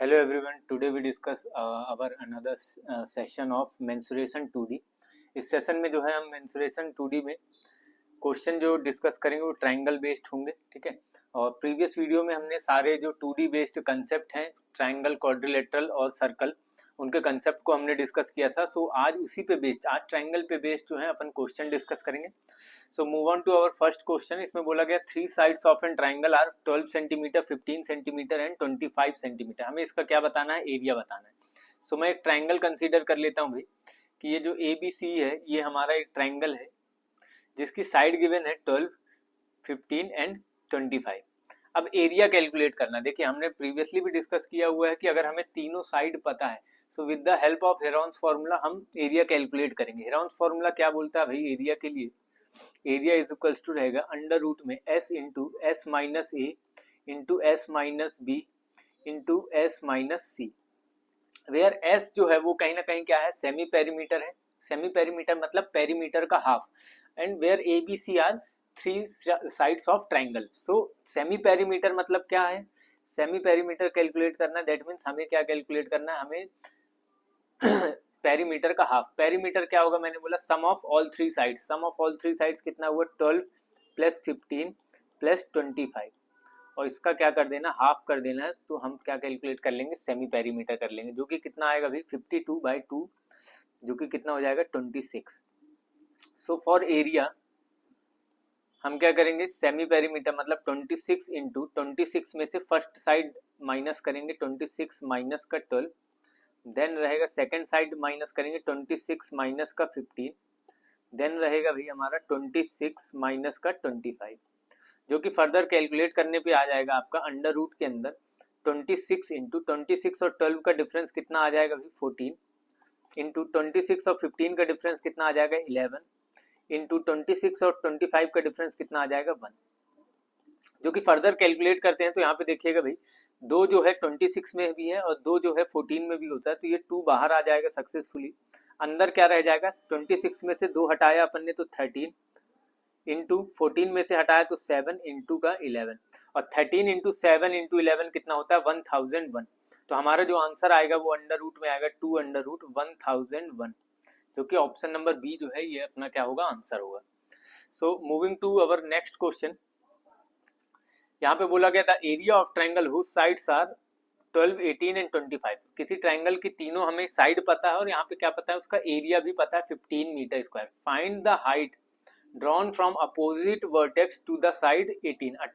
Hello everyone. Today we discuss our another session of mensuration 2D. इस session में जो है हम mensuration 2D में क्वेश्चन जो डिस्कस करेंगे वो ट्रायंगल बेस्ड होंगे, ठीक है। और प्रीवियस वीडियो में हमने सारे जो 2D बेस्ड कंसेप्ट हैं, ट्रायंगल, क्वाड्रिलेटरल और सर्कल, उनके कंसेप्ट को हमने डिस्कस किया था। सो आज उसी पे बेस्ड, आज ट्रायंगल पे बेस्ड जो है अपन क्वेश्चन डिस्कस करेंगे। So move on to our first question. इसमें बोला गया 3 sides of an triangle are 12 centimetre, 15 centimetre and 25 centimetre. हमें इसका क्या बताना है? एरिया बताना है। सो मैं एक ट्रायंगल कंसीडर कर लेता हूँ भाई कि ये जो ABC है ये हमारा एक ट्रायंगल है जिसकी साइड गिवन है 12, 15 एंड 25। अब एरिया कैलकुलेट करना। देखिए हमने प्रीवियसली भी डिस्कस किया हुआ है कि अगर हमें तीनों साइड पता है so with the help of Heron's formula हम एरिया कैलकुलेट करेंगे। हेरॉन्स फॉर्मूला क्या बोलता है भाई एरिया के लिए? एरिया इज इक्वल्स टू रहेगा अंडर रूट में S into S minus A into S minus B into S minus C, where S जो है वो कहीं ना कहीं क्या है? सेमी पेरीमीटर है। सेमी पेरीमीटर मतलब पेरीमीटर का half. And where ABC are 3 sides of triangle. So semi perimeter मतलब क्या है? सेमी पेरीमीटर कैलकुलेट करना, दैट मीन्स हमें क्या कैलकुलेट करना है? हमें पेरीमीटर का हाफ। पेरीमीटर क्या होगा? मैंने बोला sum of all 3 sides. Sum of all 3 sides कितना हुआ? 12 प्लस 15 प्लस 25, और इसका क्या कर देना? हाफ कर देना है। तो हम क्या कैलकुलेट कर लेंगे? सेमी पेरीमीटर कर लेंगे, जो कि कितना आएगा भाई? 52/2, जो कि कितना हो जाएगा? 26। सो फॉर एरिया हम क्या करेंगे? सेमी पेरीमीटर मतलब 26 इंटू 26 में से फर्स्ट साइड माइनस करेंगे 26 माइनस का 12, देन रहेगा सेकेंड साइड माइनस करेंगे 26 माइनस का 15, देन रहेगा भाई हमारा 26 माइनस का 25, जो कि फर्दर कैलकुलेट करने पे आ जाएगा आपका अंडर रूट के अंदर 26 इंटू 26 और 12 का डिफरेंस कितना आ जाएगा भाई? 14 इंटू 26 और 15 का डिफरेंस कितना आ जाएगा? 11 इंटू 26 और 25 का डिफरेंस कितना आ जाएगा? 1, जो कि फर्दर कैलकुलेट करते हैं तो यहाँ पे देखिएगा भाई दो जो है 26 में भी है और दो जो है 14 में भी होता है, तो ये 2 बाहर आ जाएगा सक्सेसफुली। अंदर क्या रह जाएगा? 26 में से 2 हटाया अपन ने तो 13 इंटू 14 में से हटाया तो 7 इंटू का 11, और 13 इंटू 7 इंटू 11 कितना होता है? 1001। तो हमारा जो आंसर आएगा वो अंडर रूट में आएगा 2 अंडर रूट 1001, जो कि ऑप्शन नंबर बी जो है ये अपना क्या होगा? आंसर होगा। So moving to our next question. यहाँ पे बोला गया था area of triangle whose sides are 12, 18 and 25। किसी ट्रायंगल की तीनों हमें साइड पता है और यहाँ पे क्या पता है? उसका एरिया भी पता है 15 metre square. Find the height drawn from opposite vertex to the side 18।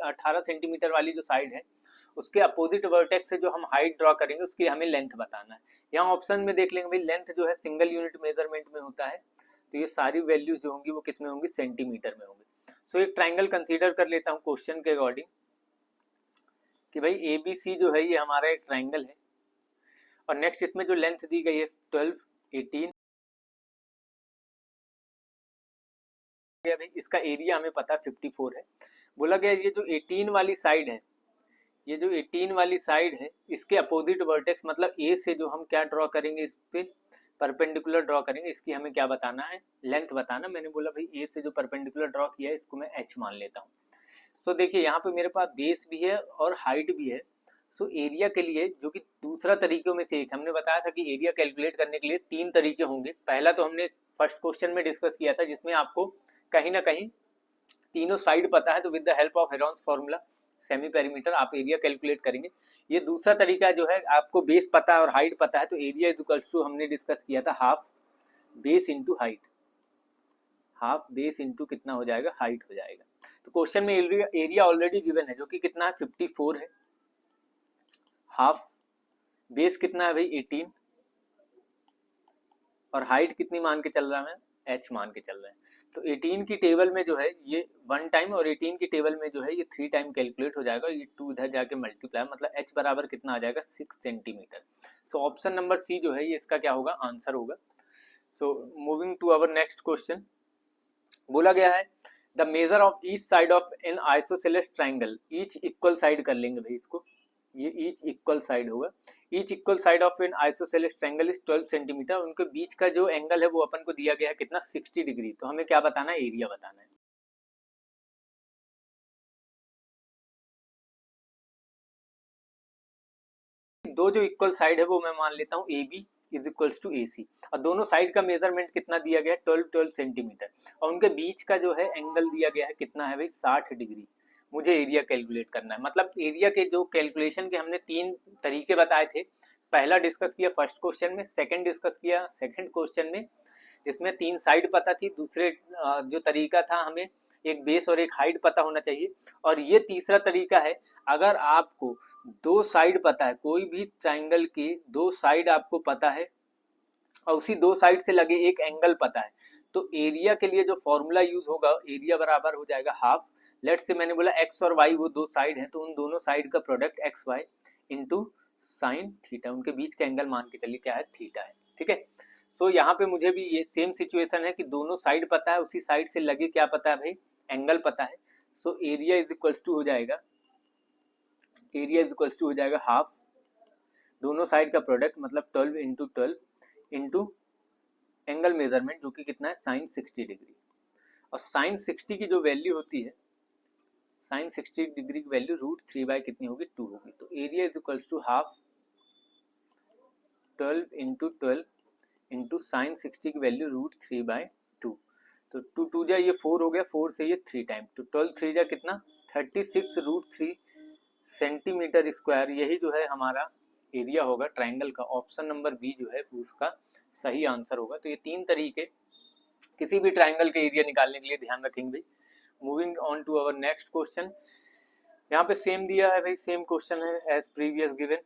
18 centimetre वाली जो साइड है उसके अपोजिट वर्टेक्स से जो हम हाइट ड्रॉ करेंगे उसकी हमें लेंथ बताना है। यहाँ ऑप्शन में देख लेंगे भाई लेंथ जो है सिंगल यूनिट मेजरमेंट में होता है, तो ये सारी वैल्यूज जो होंगी वो किस में होंगी? सेंटीमीटर में होंगी। सो एक ट्राइंगल कंसीडर कर लेता हूँ क्वेश्चन के अकॉर्डिंग कि भाई ABC जो है ये हमारा एक ट्राइंगल है, और नेक्स्ट इसमें जो लेंथ दी गई है 12, 18, भाई इसका एरिया हमें पता है 54 है। बोला गया ये जो 18 वाली साइड है, ये जो 18 वाली साइड है इसके अपोजिट वर्टेक्स मतलब ए से जो हम क्या ड्रॉ करेंगे? इस पे परपेंडिकुलर ड्रॉ करेंगे। इसकी हमें क्या बताना है? लेंथ बताना। मैंने बोला भाई ए से जो परपेंडिकुलर ड्रॉ किया है इसको मैं h मान लेता हूँ। सो देखिए यहाँ पे मेरे पास बेस भी है और हाइट भी है। सो एरिया के लिए जो कि दूसरा तरीकों में से एक, हमने बताया था कि एरिया कैलकुलेट करने के लिए 3 तरीके होंगे। पहला तो हमने फर्स्ट क्वेश्चन में डिस्कस किया था जिसमें आपको कहीं ना कहीं तीनों साइड पता है, तो with the help of Heron's formula semi perimeter आप एरिया कैलकुलेट करेंगे। ये दूसरा तरीका जो है आपको बेस पता है और हाइट पता है, तो एरिया इज इक्वल्स टू हमने डिस्कस किया था half base into height. Half base into कितना हो जाएगा? हाइट हो जाएगा। तो क्वेश्चन में एरिया ऑलरेडी गिवन है जो कि कितना है? 54 है। हाफ बेस कितना है भाई? 18, और हाइट कितनी मान के चल रहा है? h मान के चल रहे हैं। तो 18 की टेबल में जो है ये 1 टाइम, और 18 की टेबल में जो है ये 3 टाइम कैलकुलेट हो जाएगा। ये 2 इधर जाके मल्टीप्लाई, मतलब h बराबर कितना आ जाएगा? 6 centimetre. So option number C जो है ये इसका क्या होगा? आंसर होगा। So moving to our next question. बोला गया है the measure of each side of an isosceles triangle. Each equal side कर लेंगे भाई इसको, ये ईच इक्वल साइड होगा। Each equal side of an isosceles triangle is 12 centimetre. उनके बीच का जो एंगल है वो अपन को दिया गया है कितना? 60 डिग्री। तो हमें क्या बताना है? एरिया बताना है। दो जो इक्वल साइड है वो मैं मान लेता हूँ A B is equals to A C, और दोनों साइड का मेजरमेंट कितना दिया गया है 12 सेंटीमीटर, और उनके बीच का जो है एंगल दिया गया है कितना है भाई 60 डिग्री। मुझे एरिया कैलकुलेट करना है, मतलब एरिया के जो कैलकुलेशन के हमने 3 तरीके बताए थे, पहला डिस्कस किया फर्स्ट क्वेश्चन में, सेकंड डिस्कस किया सेकंड क्वेश्चन में, जिसमें 3 साइड पता थी, दूसरे जो तरीका था हमें एक बेस और एक हाइट पता होना चाहिए, और ये तीसरा तरीका है अगर आपको 2 साइड पता है, कोई भी ट्राइंगल के 2 साइड आपको पता है और उसी 2 साइड से लगे एक एंगल पता है, तो एरिया के लिए जो फॉर्मूला यूज होगा एरिया बराबर हो जाएगा हाफ, लेट्स से मैंने बोला एक्स और वाई वो 2 साइड हैं, तो उन दोनों साइड का product X Y into sine theta, उनके बीच का एंगल मान के चलिए क्या है थीटा है, ठीक है। सो यहाँ पे मुझे भी ये सेम सिचुएशन है कि दोनों साइड पता है, उसी साइड से लगे क्या पता है भाई एंगल पता है, so area is equals to हो जाएगा, एरिया इज इक्वल्स टू हो जाएगा हाफ दोनों साइड का प्रोडक्ट मतलब 12 इंटू 12 इंटू एंगल मेजरमेंट जो कि कितना है साइन 60 डिग्री, और साइन 60 की जो वैल्यू होती है साइन 60 डिग्री की वैल्यू √3 बाय कितनी होगी 2 होगी, तो area is equals to half 12 into 12 into sine 60 की वैल्यू √3 बाय 2, तो 2 2 जा ये 4 हो गया, 4 से ये 3 टाइम, तो 12 3 जा कितना 36 √3 सेंटीमीटर स्क्वायर, यही जो है हमारा एरिया होगा ट्राइंगल का। ऑप्शन नंबर बी जो है उसका सही आंसर होगा। तो ये 3 तरीके किसी भी ट्राइंगल के एरिया निकालने के लिए ध्यान रखेंगे भाई। Moving on to our next question, यहाँ पे सेम दिया है भाई, सेम क्वेश्चन है as previous given,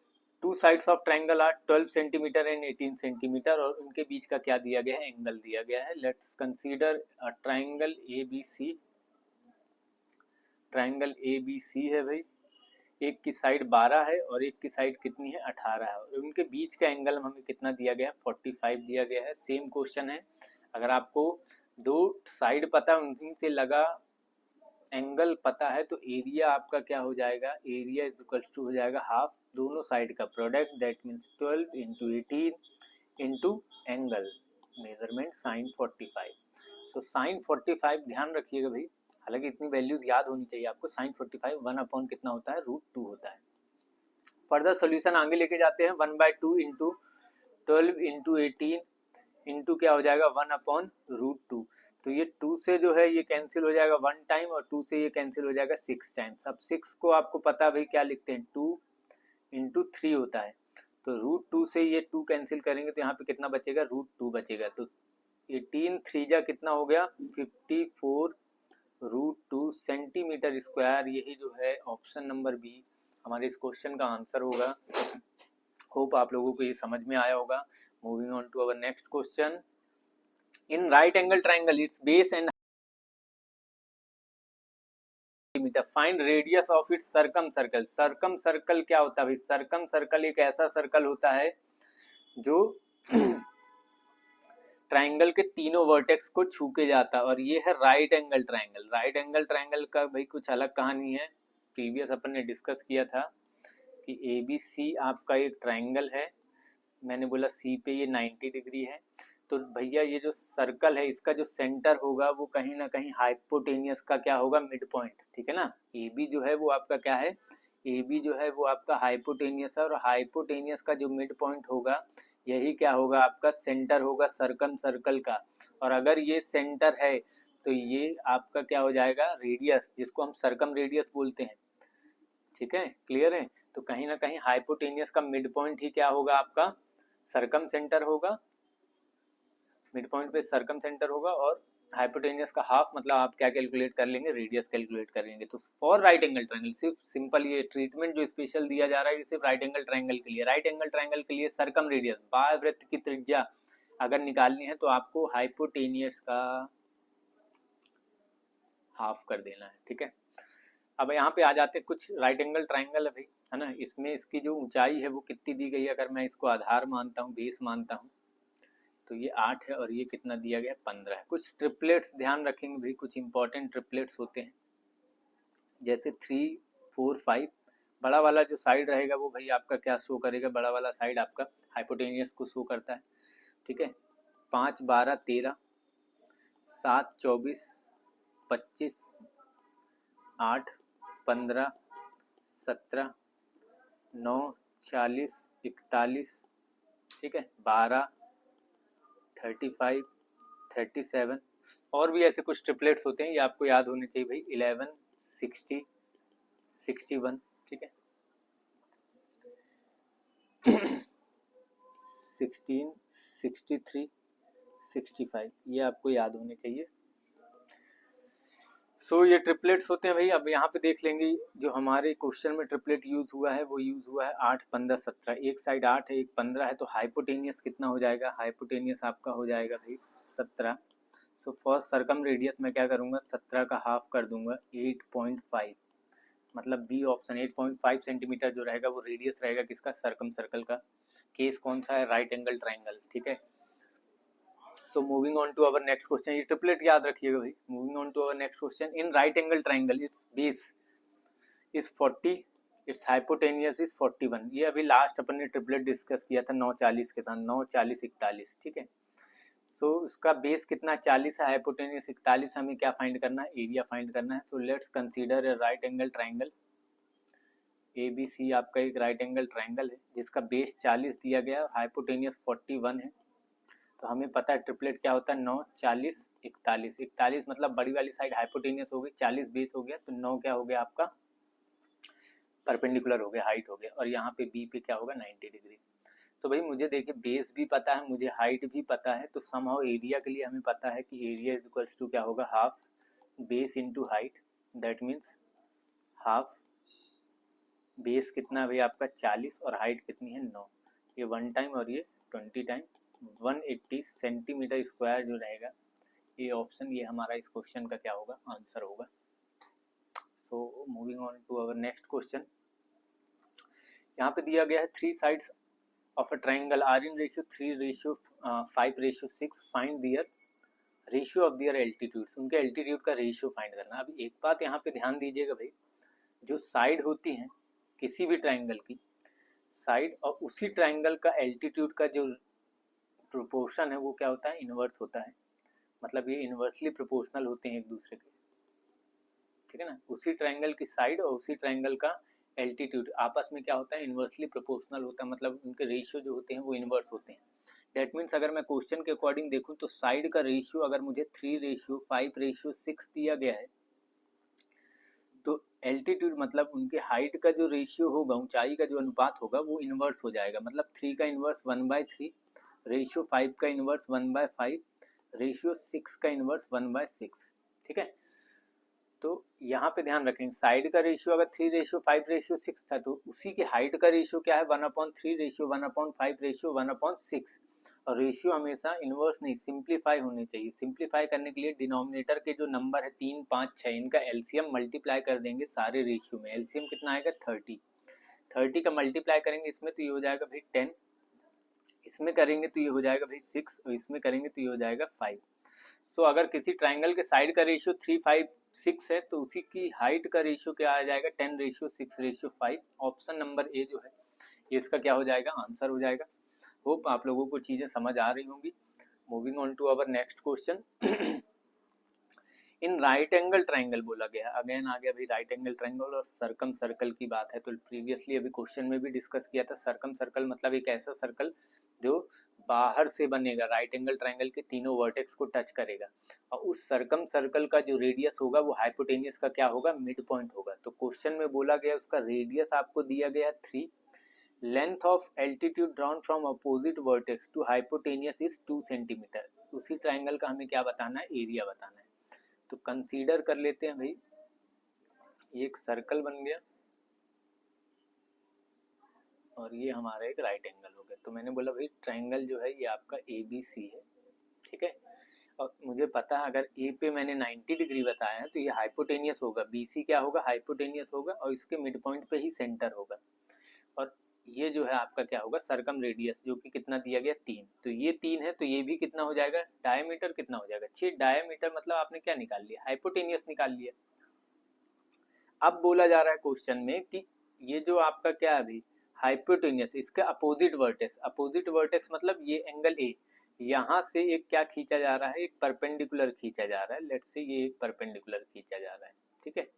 2 sides of triangle are 12 centimetre and 18 centimetre, और उनके बीच का क्या दिया गया है एंगल दिया गया है। Let's consider a triangle A B C, triangle A B C है भाई, एक की साइड 12 है और एक की साइड कितनी है 18 है, और उनके बीच का एंगल हमें कितना दिया गया है 45 दिया गया है। सेम क्वेश्चन है, अगर आपको 2 साइड पता है उनसे से लगा एंगल पता है तो एरिया आपका क्या हो जाएगा, एरिया इज इक्वल टू हो जाएगा हाफ दोनों साइड का product, that means 12 into 18 into angle measurement sine 45। So sine 45 ध्यान रखिएगा भाई, हालांकि इतनी वैल्यूज याद होनी चाहिए आपको, साइन 45 1 अपॉन कितना होता है √2 होता है। फर्दर सोल्यूशन आगे लेके जाते हैं, 1/2 इंटू 12 इंटू 18 इंटू क्या हो जाएगा 1 अपॉन √2, तो ये 2 से जो है ये कैंसिल हो जाएगा 1 टाइम, और 2 से ये कैंसिल हो जाएगा 6 टाइम्स। अब 6 को आपको पता भाई क्या लिखते हैं 2 इंटू 3 होता है, तो √2 से ये 2 कैंसिल करेंगे तो यहाँ पे कितना बचेगा √2 बचेगा, तो 18 3 जा कितना हो गया 54 √2 सेंटीमीटर स्क्वायर, यही जो है ऑप्शन नंबर बी हमारे इस क्वेश्चन का आंसर होगा। होप आप लोगों को ये समझ में आया होगा। Moving on to our next question, in right angle triangle its base and find radius of its circumcircle. Circumcircle क्या होता है भाई, सर्कम सर्कल एक ऐसा सर्कल होता है जो ट्राइंगल के तीनों वर्टेक्स को छू के जाता है, और ये है right angle triangle. Right angle triangle का भाई कुछ अलग कहानी है, प्रीवियस अपन ने डिस्कस किया था कि ए बी सी आपका एक ट्राइंगल है, मैंने बोला सी पे ये 90 डिग्री है, तो भैया ये जो सर्कल है इसका जो सेंटर होगा वो कहीं ना कहीं हाइपोटेनियस का क्या होगा मिड पॉइंट, ठीक है ना। ए बी जो है वो आपका क्या है, ए बी जो है वो आपका हाइपोटेनियस है, और हाइपोटेनियस का जो मिड पॉइंट होगा यही क्या होगा आपका सेंटर होगा सर्कम सर्कल का, और अगर ये सेंटर है तो ये आपका क्या हो जाएगा रेडियस, जिसको हम सर्कम रेडियस बोलते हैं, ठीक है क्लियर है। तो कहीं ना कहीं हाइपोटेनियस का मिड पॉइंट ही क्या होगा आपका सर्कम सेंटर होगा, मिड पॉइंट पे सर्कम सेंटर होगा, और हाइपोटेनियस का हाफ मतलब आप क्या कैलकुलेट कर लेंगे रेडियस कैलकुलेट कर लेंगे। तो फॉर राइट एंगल ट्रायंगल सिर्फ सिंपल ये ट्रीटमेंट जो स्पेशल दिया जा रहा है ये सिर्फ राइट एंगल ट्रायंगल के लिए। राइट एंगल ट्रायंगल के लिए सर्कम रेडियस बाह्य वृत्त की त्रिज्या अगर निकालनी है तो आपको हाइपोटेनियस का हाफ कर देना है, ठीक है। अब यहाँ पे आ जाते हैं कुछ राइट एंगल ट्रायंगल है भाई, है ना, इसमें इसकी जो ऊंचाई है वो कितनी दी गई है, अगर मैं इसको आधार मानता हूँ बेस मानता हूँ तो ये 8 है, और ये कितना दिया गया 15 है। कुछ ट्रिपलेट्स ध्यान रखेंगे भाई, कुछ इंपॉर्टेंट ट्रिपलेट्स होते हैं जैसे 3 4 5, बड़ा वाला जो साइड रहेगा वो भाई आपका क्या शो करेगा, बड़ा वाला साइड आपका हाइपोटेनियस को शो करता है, ठीक है। 5 12 13, 7 24 25, 8 15, 17, 9 40, 41, ठीक है, 12, 35, 37, और भी ऐसे कुछ ट्रिपलेट्स होते हैं, ये आपको याद होने चाहिए भाई। 11, 60, 61, ठीक है, 16, 63, 65, ये आपको याद होने चाहिए। सो ये ट्रिपलेट्स होते हैं भाई। अब यहाँ पे देख लेंगे जो हमारे क्वेश्चन में ट्रिपलेट यूज हुआ है वो यूज हुआ है 8, 15, 17। एक साइड 8 है, एक 15 है, तो हाइपोटेनियस कितना हो जाएगा? हाइपोटेनियस आपका हो जाएगा भाई 17। सो फर्स्ट सर्कम रेडियस मैं क्या करूँगा, 17 का हाफ कर दूंगा 8.5, मतलब बी ऑप्शन। 8.5 सेंटीमीटर जो रहेगा वो रेडियस रहेगा किसका? सर्कम सर्कल का। केस कौन सा है? राइट एंगल ट्राइंगल, ठीक है। So moving on to our next question, ये ट्रिपलेट याद रखिएगा भाई। Moving on to our next question, in right angle triangle its base is 40, its hypotenuse is 41। ये अभी लास्ट अपन ने ट्रिपलेट डिस्कस किया था 9, 40 के साथ, 9, 40, 41, ठीक है। सो उसका बेस कितना? 40 है, हाइपोटेनियस 41, हमें क्या फाइंड करना है? एरिया फाइंड करना है। So let's consider a right angle triangle. ABC आपका एक राइट एंगल ट्राइंगल है जिसका बेस 40 दिया गया है और हाइपोटेनियस 41 है। तो हमें पता है ट्रिपलेट क्या होता है, 9, 40, 41। 41 मतलब बड़ी वाली साइड हाइपोटेनियस हो गई, 40 बेस हो गया, तो 9 क्या हो गया आपका? परपेंडिकुलर हो गया, हाइट हो गया, और यहाँ पे बी पे क्या होगा? 90 डिग्री। तो भाई मुझे देखिए बेस भी पता है, मुझे हाइट भी पता है, तो समहाउ एरिया के लिए हमें पता है कि एरिया इज इक्वल्स टू क्या होगा? Half base into height. That means half base कितना भाई आपका? 40, और हाइट कितनी है? 9। ये 1 टाइम और ये 20 टाइम, 180 सेंटीमीटर स्क्वायर जो रहेगा, ये ऑप्शन, ये हमारा इस क्वेश्चन का क्या होगा? आंसर होगा। So moving on to our next question. यहाँ पे दिया गया है 3 sides of a triangle are in ratio 3:5:6। Find their ratio of their altitudes. उनके एल्टीट्यूड का रेशियो फाइंड करना। अभी एक बात यहाँ पे ध्यान दीजिएगा भाई, जो साइड होती हैं किसी भी ट्राइंगल की, साइड और उसी ट्राइंगल का एल्टीट्यूड का जो प्रोपोर्शन है वो क्या होता है? इनवर्स होता है। मतलब ये इनवर्सली प्रोपोर्शनल होते हैं एक दूसरे के, ठीक है ना। उसी ट्राइंगल की साइड और उसी ट्राइंगल का एल्टीट्यूड आपस में क्या होता है? इनवर्सली प्रोपोर्शनल होता है, मतलब उनके रेशियो जो होते हैं वो इनवर्स होते हैं। दैट मीन्स अगर मैं क्वेश्चन के अकॉर्डिंग देखूं तो साइड का रेशियो अगर मुझे 3:5:6 दिया गया है, तो एल्टीट्यूड मतलब उनके हाइट का जो रेशियो होगा, ऊंचाई का जो अनुपात होगा वो इनवर्स हो जाएगा। मतलब 3 का इनवर्स 1/3, रेशियो 5 का इनवर्स 1/5, रेशियो 6 का इनवर्स 1/6, ठीक है। तो यहाँ पे ध्यान रखेंगे साइड का रेशियो अगर 3:5:6 था तो उसी की हाइट का रेशियो क्या है? 1/3 रेशियो 1/5 रेशियो 1/6। और रेशियो हमेशा इनवर्स नहीं, सिंप्लीफाई होनी चाहिए। सिंप्लीफाई करने के लिए डिनोमिनेटर के जो नंबर है 3, 5, 6, इनका एलसीएम मल्टीप्लाई कर देंगे सारे रेशियो में। एलसीएम कितना आएगा? 30। 30 का मल्टीप्लाई करेंगे इसमें तो ये हो जाएगा भाई 10, इसमें करेंगे तो ये हो जाएगा भाई 6, और इसमें करेंगे तो ये हो जाएगा 5। सो अगर किसी ट्राइंगल के साइड का रेशियो 3:5:6 है तो उसी की हाइट का रेशियो क्या आ जाएगा? 10:6:5। ऑप्शन नंबर ए जो है ये इसका क्या हो जाएगा? आंसर हो जाएगा। होप आप लोगों को चीजें समझ आ रही होंगी। Moving on to our next question. In right angle triangle बोला गया, अगेन आ गया भाई राइट एंगल ट्राइंगल और सर्कम सर्कल की बात है। तो प्रीवियसली अभी क्वेश्चन में भी डिस्कस किया था। सर्कम सर्कल मतलब एक ऐसा सर्कल जो बाहर से बनेगा, राइट एंगल ट्राइंगल के तीनों वर्टेक्स को टच करेगा, और उस सर्कम सर्कल का जो रेडियस होगा वो हाइपोटेनियस का क्या होगा? मिड पॉइंट होगा। तो क्वेश्चन में बोला गया उसका रेडियस आपको दिया गया 3, length of altitude drawn from opposite vertex to hypotenuse is 2 centimetre. उसी ट्राइंगल का हमें क्या बताना है? एरिया बताना है। तो कंसीडर कर लेते हैं भाई, ये एक सर्कल बन गया और ये हमारा एक राइट एंगल हो गया। तो मैंने बोला भाई ट्राइंगल जो है ये आपका ABC है, ठीक है। और मुझे पता है अगर ए पे मैंने 90 डिग्री बताया है तो ये हाइपोटेनियस होगा, BC क्या होगा? हाइपोटेनियस होगा, और इसके मिड पॉइंट पे ही सेंटर होगा। और ये जो है आपका क्या होगा? सर्कम रेडियस, जो कि कितना दिया गया? 3। तो ये 3 है तो ये भी कितना हो जाएगा? डायमीटर कितना हो जाएगा? 6। डायमीटर मतलब आपने क्या निकाल लिया? हाइपोटेनियस निकाल लिया। अब बोला जा रहा है क्वेश्चन में कि ये जो आपका क्या है अभी हाइपोटेनियस, इसका अपोजिट वर्टेक्स, अपोजिट वर्टेक्स मतलब ये एंगल ए, यहाँ से एक क्या खींचा जा रहा है? एक परपेंडिकुलर खींचा जा रहा है। लेट्स से ये एक परपेंडिकुलर खींचा जा रहा है, ठीक है।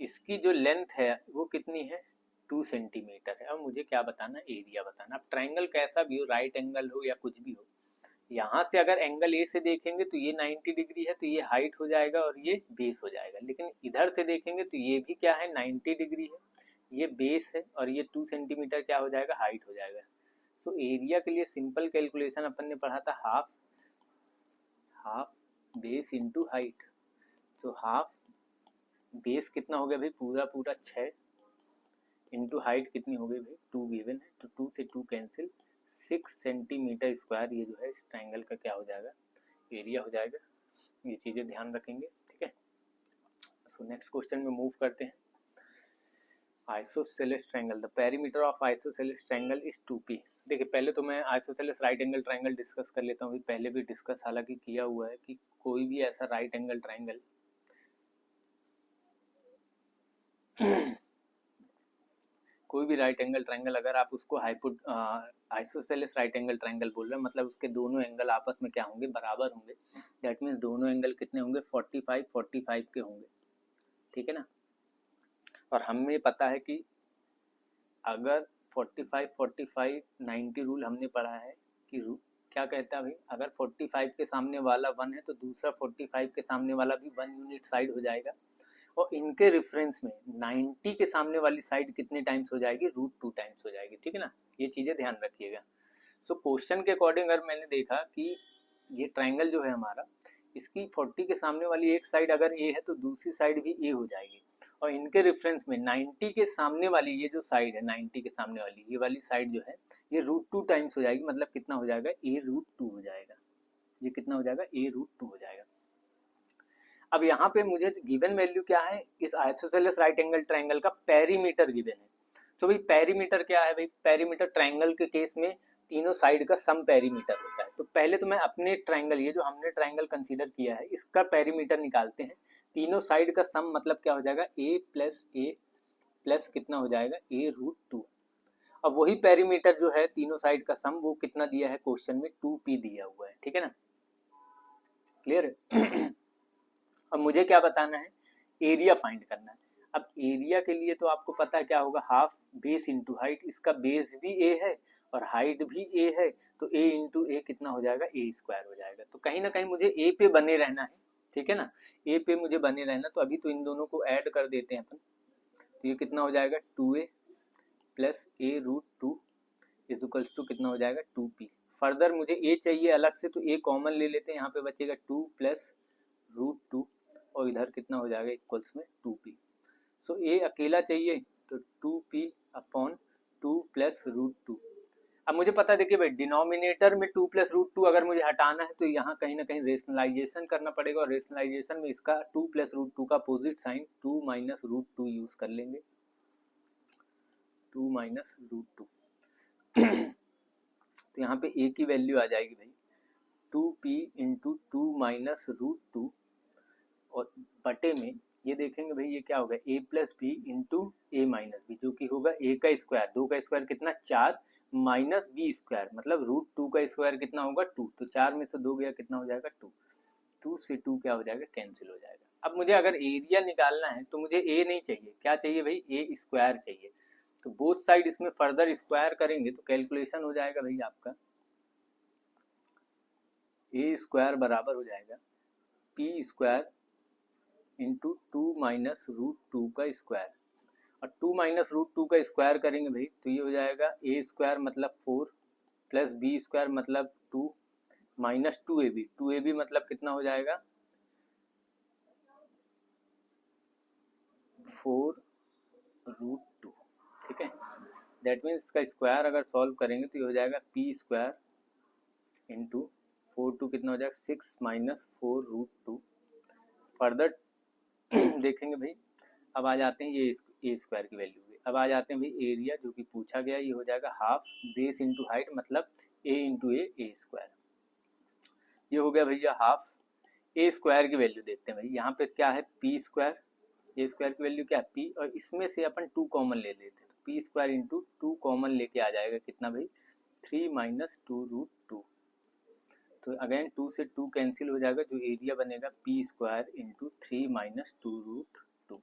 इसकी जो लेंथ है वो कितनी है? 2 सेंटीमीटर है। अब मुझे क्या बताना, एरिया बताना। अब ट्राइंगल कैसा भी हो, राइट एंगल हो या कुछ भी हो, यहाँ से अगर एंगल ए से देखेंगे तो ये 90 डिग्री है, तो ये हाइट हो जाएगा और ये बेस हो जाएगा। लेकिन इधर से देखेंगे तो ये भी क्या है, 90 डिग्री है, ये बेस है और ये 2 सेंटीमीटर क्या हो जाएगा, हाइट हो जाएगा। सो एरिया के लिए सिंपल कैलकुलेशन अपन ने पढ़ा था, हाफ बेस इंटू हाइट। तो हाफ बेस कितना हो गया भाई, पूरा 6 इंटू हाइट कितनी हो गई भाई, 2 गिवन है, तो 2 से 2 कैंसिल, 6 सेंटीमीटर स्क्वायर ये जो है इस ट्राइंगल का क्या हो जाएगा, एरिया हो जाएगा। ये चीज़ें ध्यान रखेंगे, ठीक है। सो नेक्स्ट क्वेश्चन में मूव करते हैं। Isosceles triangle, the perimeter of isosceles triangle is 2p। देखिए पहले तो मैं isosceles right angle triangle discuss कर लेता हूँ। पहले भी डिस्कस हालांकि किया हुआ है कि कोई भी ऐसा राइट एंगल ट्राइंगल कोई भी राइट एंगल ट्राइंगल अगर आप उसको आइसोसेलेस राइट एंगल ट्राइंगल बोल रहे हैं, मतलब उसके दोनों एंगल आपस में क्या होंगे, बराबर होंगे। दैट मीन्स दोनों एंगल कितने होंगे, 45 के होंगे, ठीक है ना। और हमें पता है कि अगर 45 90 रूल हमने पढ़ा है कि क्या कहता है भाई, अगर 45 के सामने वाला 1 है तो दूसरा 45 के सामने वाला भी 1 यूनिट साइड हो जाएगा। और इनके रेफरेंस में 90 के सामने वाली साइड कितने टाइम्स हो जाएगी, √2 टाइम्स हो जाएगी, ठीक है ना। ये चीजें ध्यान रखिएगा। सो क्वेश्चन के अकॉर्डिंग अगर मैंने देखा कि ये ट्राइंगल जो है हमारा, इसकी 40 के सामने वाली एक साइड अगर ए है तो दूसरी साइड भी ए हो जाएगी। और इनके रेफरेंस में 90 के सामने वाली ये जो साइड है, 90 के सामने वाली ये वाली साइड जो है ये √2 टाइम्स हो जाएगी। मतलब कितना हो जाएगा, a√2 हो जाएगा। ये कितना हो जाएगा, a√2 हो जाएगा। अब यहाँ पे मुझे गिवन वैल्यू क्या है, इस आइसोसेलेस राइट एंगल ट्राइंगल का पेरीमीटर गिवन है। तो भाई पेरीमीटर क्या है भाई, पेरीमीटर ट्राइंगल के केस में तीनों साइड का सम पेरीमीटर होता है। तो पहले तो मैं अपने ट्राइंगल, ये जो हमने ट्राइंगल कंसीडर किया है, इसका पेरीमीटर निकालते हैं। तीनों साइड का सम मतलब क्या हो जाएगा, a प्लस कितना हो जाएगा, a√2। अब वही पेरीमीटर जो है तीनों साइड का सम, वो कितना दिया है क्वेश्चन में, 2p दिया हुआ है, ठीक है ना। क्लियर है। अब मुझे क्या बताना है, एरिया फाइंड करना है। अब एरिया के लिए तो आपको पता है क्या होगा, हाफ बेस इंटू हाइट। इसका बेस भी ए है और हाइट भी ए है, तो ए इंटू ए कितना हो जाएगा, a² हो जाएगा। तो कहीं ना कहीं मुझे ए पे बने रहना है, ठीक है ना, ए पे मुझे बने रहना। तो अभी तो इन दोनों को ऐड कर देते हैं अपन। तो ये कितना हो जाएगा, 2a plus a√2 is equals to कितना हो जाएगा, 2p। फर्दर मुझे a चाहिए अलग से, तो a कॉमन ले लेते हैं। यहाँ पे बचेगा 2 प्लस √2 और इधर कितना हो जाएगा, इक्वल्स में 2p। सो a अकेला चाहिए तो 2p अपॉन 2 प्लस √2। अब मुझे पता है, देखिए भाई डिनोमिनेटर में 2 प्लस √2 अगर मुझे हटाना है तो यहाँ कहीं ना कहीं रेशनलाइजेशन करना पड़ेगा। और रेशनलाइजेशन में इसका 2 प्लस √2 का अपोजिट साइन 2 माइनस √2 यूज कर लेंगे, 2 माइनस √2। तो यहाँ पे a की वैल्यू आ जाएगी भाई 2p इंटू 2 माइनस √2 और बटे में ये देखेंगे भाई ये क्या होगा, a plus B into A minus B, जो कि होगा a का स्क्वायर, 2 का स्क्वायर कितना 4 माइनस बी स्क्वायर, मतलब √2 का स्क्वायर कितना होगा 2। तो 4 में से 2 गया कितना हो जाएगा 2, 2 से 2 क्या हो जाएगा, कैंसिल हो जाएगा। अब मुझे अगर एरिया निकालना है तो मुझे a नहीं चाहिए, क्या चाहिए भाई, a² चाहिए। तो बोथ साइड इसमें फर्दर स्क्वायर करेंगे तो कैलकुलेशन हो जाएगा भाई आपका a² बराबर हो जाएगा p² इंटू 2 माइनस √2 का स्क्वायर। और 2 माइनस √2 का स्क्वायर करेंगे भाई तो ये हो जाएगा a² मतलब 4 प्लस b² मतलब 2 माइनस 2ab मतलब कितना हो जाएगा 4√2, ठीक है। दैट मीन्स इसका स्क्वायर अगर सॉल्व करेंगे तो ये हो जाएगा p² इंटू 4 कितना हो जाएगा 6 माइनस 4√2। फर्दर देखेंगे भाई, अब आ जाते हैं ये a² की वैल्यू पे। अब आ जाते हैं भाई एरिया जो कि पूछा गया, ये हो जाएगा हाफ बेस इंटू हाइट मतलब a इंटू a²। ये हो गया भैया हाफ। a² की वैल्यू देखते हैं भाई, यहाँ पे क्या है p², a² की वैल्यू क्या है p, और इसमें से अपन 2 कॉमन ले लेते हैं तो p² इंटू 2 कॉमन लेके आ जाएगा कितना भाई 3 माइनस 2√2। तो अगेन 2 से 2 कैंसिल हो जाएगा, जो एरिया बनेगा p² into 3 minus 2√2।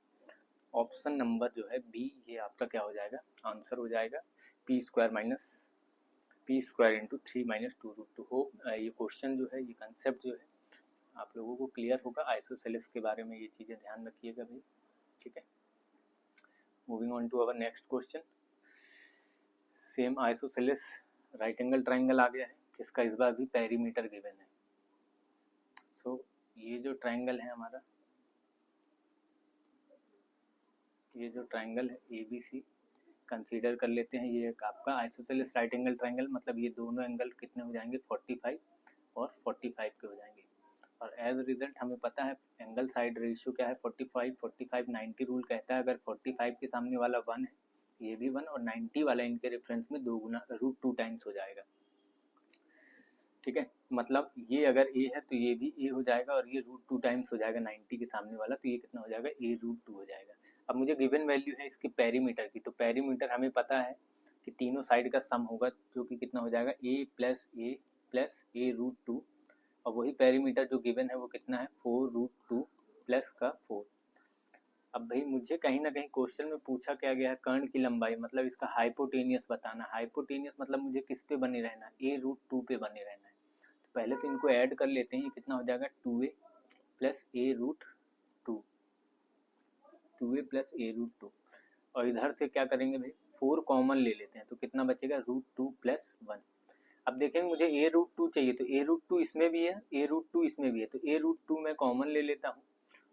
Option number जो है बी, ये आपका क्या हो जाएगा, आंसर हो जाएगा P square minus P square into 3 minus 2√2 हो। ये क्वेश्चन जो है, ये कंसेप्ट जो है आप लोगों को क्लियर होगा। आइसोसेलेस के बारे में ये चीज़ें ध्यान रखिएगा भाई, ठीक है। Moving on to our next question. Same isosceles right angle triangle आ गया है, जिसका इस बार भी पेरीमीटर गिवन है। सो ये जो ट्राइंगल है हमारा, ये जो ट्राइंगल है ABC कंसीडर कर लेते हैं। ये एक आपका आइसोसेलेस राइट एंगल ट्राइंगल, मतलब ये दोनों एंगल कितने हो जाएंगे, 45 और 45 के हो जाएंगे। और एज रिजल्ट हमें पता है एंगल साइड रेशियो क्या है, 45 45 90 रूल कहता है अगर 45 के सामने वाला 1 है, ये भी 1, और 90 वाला इनके रेफरेंस में 2 गुना √2 टाइम्स हो जाएगा, ठीक है। मतलब ये अगर A है तो ये भी A हो जाएगा, और ये √2 टाइम्स हो जाएगा 90 के सामने वाला, तो ये कितना हो जाएगा, A√2 हो जाएगा। अब मुझे गिवन वैल्यू है इसके पेरीमीटर की, तो पेरीमीटर हमें पता है कि तीनों साइड का सम होगा, जो कि कितना हो जाएगा, A प्लस A√2, और वही पेरीमीटर जो गिवन है वो कितना है, 4√2 प्लस का 4। अब भाई मुझे कहीं ना कहीं क्वेश्चन में पूछा क्या गया है, कर्ण की लंबाई, मतलब इसका हाइपोटेनियस बताना। हाइपोटेनियस मतलब मुझे किस पे बने रहना है, A√2 पे बने रहना है। तो पहले तो इनको ऐड कर लेते हैं, ये कितना हो जाएगा, 2A plus A√2, 2A plus A√2, और इधर से क्या करेंगे भाई, 4 कॉमन ले लेते हैं, तो कितना बचेगा, √2 प्लस 1। अब देखेंगे मुझे A√2 चाहिए, तो A√2 इसमें भी है, A√2 इसमें भी है, तो A√2 मैं कॉमन ले लेता हूँ,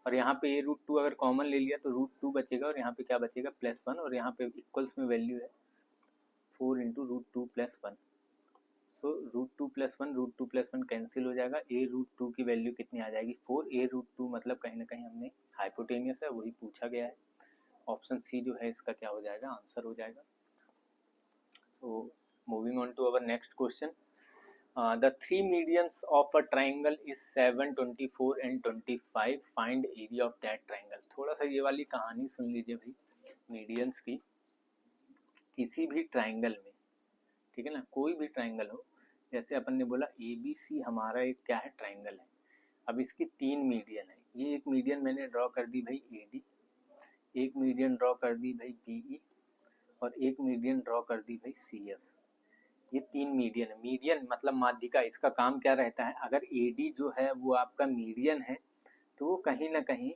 और यहाँ पे A√2 अगर कॉमन ले लिया तो √2 बचेगा, और यहाँ पे क्या बचेगा, +1, और यहाँ पे इक्वल्स में वैल्यू है 4 इंटू √2 प्लस 1। सो √2 प्लस 1, √2 प्लस 1 कैंसिल हो जाएगा, A√2 की वैल्यू कितनी आ जाएगी, 4। A√2 मतलब कहीं ना कहीं हमने हाइपोटेनियस है, वही पूछा गया है। ऑप्शन सी जो है इसका क्या हो जाएगा, आंसर हो जाएगा। So moving on to our next question. The 3 medians of a triangle is 7, 24 and 25. Find area of that triangle. थोड़ा सा ये वाली कहानी सुन लीजिए भाई, मीडियंस की। किसी भी ट्राइंगल में, ठीक है ना, कोई भी ट्राइंगल हो, जैसे अपन ने बोला ABC हमारा एक क्या है, ट्राइंगल है। अब इसकी 3 मीडियन है, ये एक मीडियन मैंने ड्रॉ कर दी भाई AD, एक मीडियन ड्रॉ कर दी भाई BE, और एक मीडियन ड्रॉ कर दी भाई CF। ये 3 मीडियन है। मीडियन मतलब माध्यिका, इसका काम क्या रहता है, अगर AD जो है वो आपका मीडियन है, तो वो कहीं ना कहीं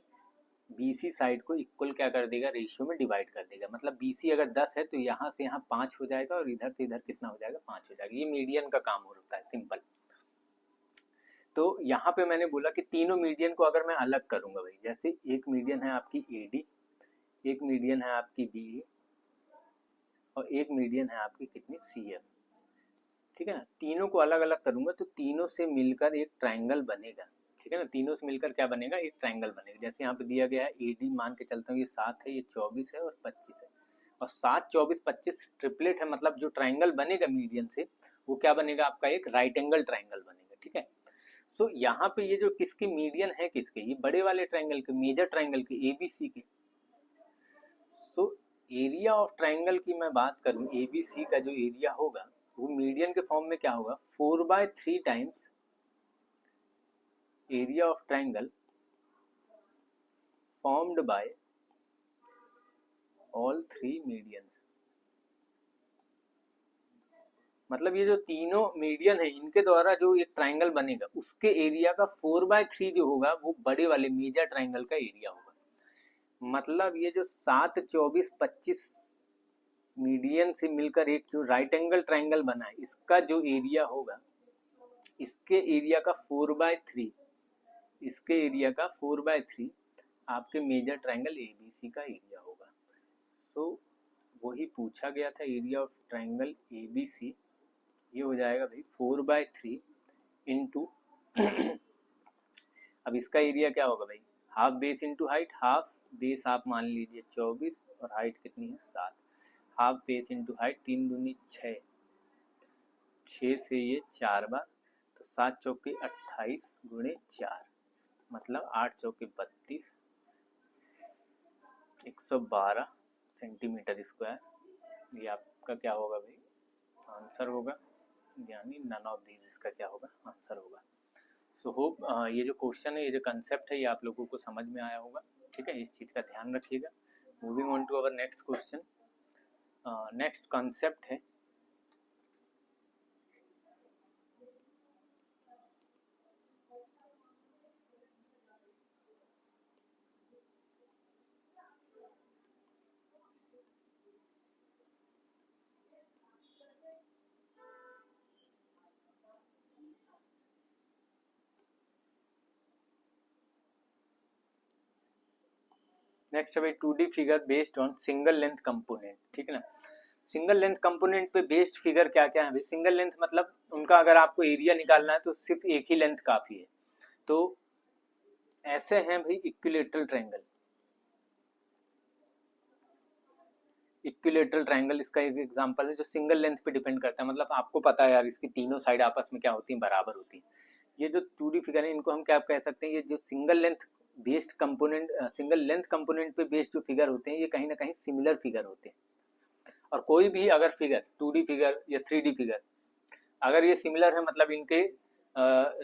BC साइड को इक्वल क्या कर देगा, रेशियो में डिवाइड कर देगा। मतलब BC अगर 10 है तो यहाँ से यहाँ 5 हो जाएगा, और इधर से इधर कितना हो जाएगा, 5 हो जाएगा। ये मीडियन का काम होता है, सिंपल। तो यहाँ पे मैंने बोला कि तीनों मीडियन को अगर मैं अलग करूंगा भाई, जैसे एक मीडियन है आपकी AD, एक मीडियन है आपकी BE, और एक मीडियन है आपकी कितनी, CF, ठीक है ना। तीनों को अलग अलग करूंगा तो तीनों से मिलकर एक ट्राइंगल बनेगा, ठीक है ना। तीनों से मिलकर क्या बनेगा, एक ट्राइंगल बनेगा। जैसे यहाँ पे दिया गया है AD, मान के चलता हूँ ये 7 है, ये 24 है और 25 है, और 7 24 25 ट्रिपलेट है। मतलब जो ट्राइंगल बनेगा मीडियन से, वो क्या बनेगा, आपका एक राइट एंगल ट्राइंगल बनेगा, ठीक है। सो यहाँ पे ये जो किसके मीडियन है, किसके, ये बड़े वाले ट्राइंगल के, मेजर ट्राइंगल के, ABC के। सो एरिया ऑफ ट्राइंगल की मैं बात करूं, ABC का जो एरिया होगा वो मीडियन के फॉर्म में क्या होगा, 4/3 times area of triangle formed by all 3 medians. मतलब ये जो तीनों मीडियन है, इनके द्वारा जो एक ट्राइंगल बनेगा, उसके एरिया का 4/3 जो होगा वो बड़े वाले मेजर ट्राइंगल का एरिया होगा। मतलब ये जो 7 24 25 मीडियन से मिलकर एक जो राइट एंगल ट्राइंगल बना है, इसका जो एरिया होगा, इसके एरिया का 4/3, इसके एरिया का 4/3 आपके मेजर ट्राइंगल ABC का एरिया होगा। सो वही पूछा गया था, एरिया ऑफ ट्राइंगल ABC, ये हो जाएगा भाई 4/3 इंटू अब इसका एरिया क्या होगा भाई, half base into height, half base आप मान लीजिए 24 और हाइट कितनी है 7, हाफ बेस इंटू हाइट, 3 दूनी 6, 6 से ये 4 बार, तो 7 चौके 28 गुणे 4, मतलब 8 चौके 32, 112 सेंटीमीटर स्क्वायर। ये आपका क्या होगा भाई, आंसर होगा, यानी नन ऑफ दीज इसका क्या होगा, आंसर होगा। सो होप ये जो क्वेश्चन है, ये जो कंसेप्ट है, ये आप लोगों को समझ में आया होगा, ठीक है। इस चीज़ का ध्यान रखिएगा। Moving on to our next question. Next concept है नेक्स्ट है 2D figure based on single length component. ठीक है ना, सिंगल लेंथ कंपोनेंट पे बेस्ड फिगर क्या क्या है भाई? सिंगल लेंथ मतलब उनका अगर आपको एरिया निकालना है तो सिर्फ एक ही लेंथ काफी है। तो ऐसे हैं भाई इक्विलेटरल ट्रायंगल। इक्विलेटरल ट्रायंगल इसका एक एग्जांपल है जो सिंगल लेंथ पे डिपेंड करता है। मतलब आपको पता है यार इसकी तीनों साइड आपस में क्या होती हैं, बराबर होती हैं। ये जो 2D फिगर है इनको हम क्या कह सकते हैं, ये जो single length based component, single length component पे बेस्ड जो फिगर होते हैं ये कहीं ना कहीं सिमिलर फिगर होते हैं। और कोई भी अगर फिगर 2D फिगर या 3D फिगर अगर ये सिमिलर है मतलब इनके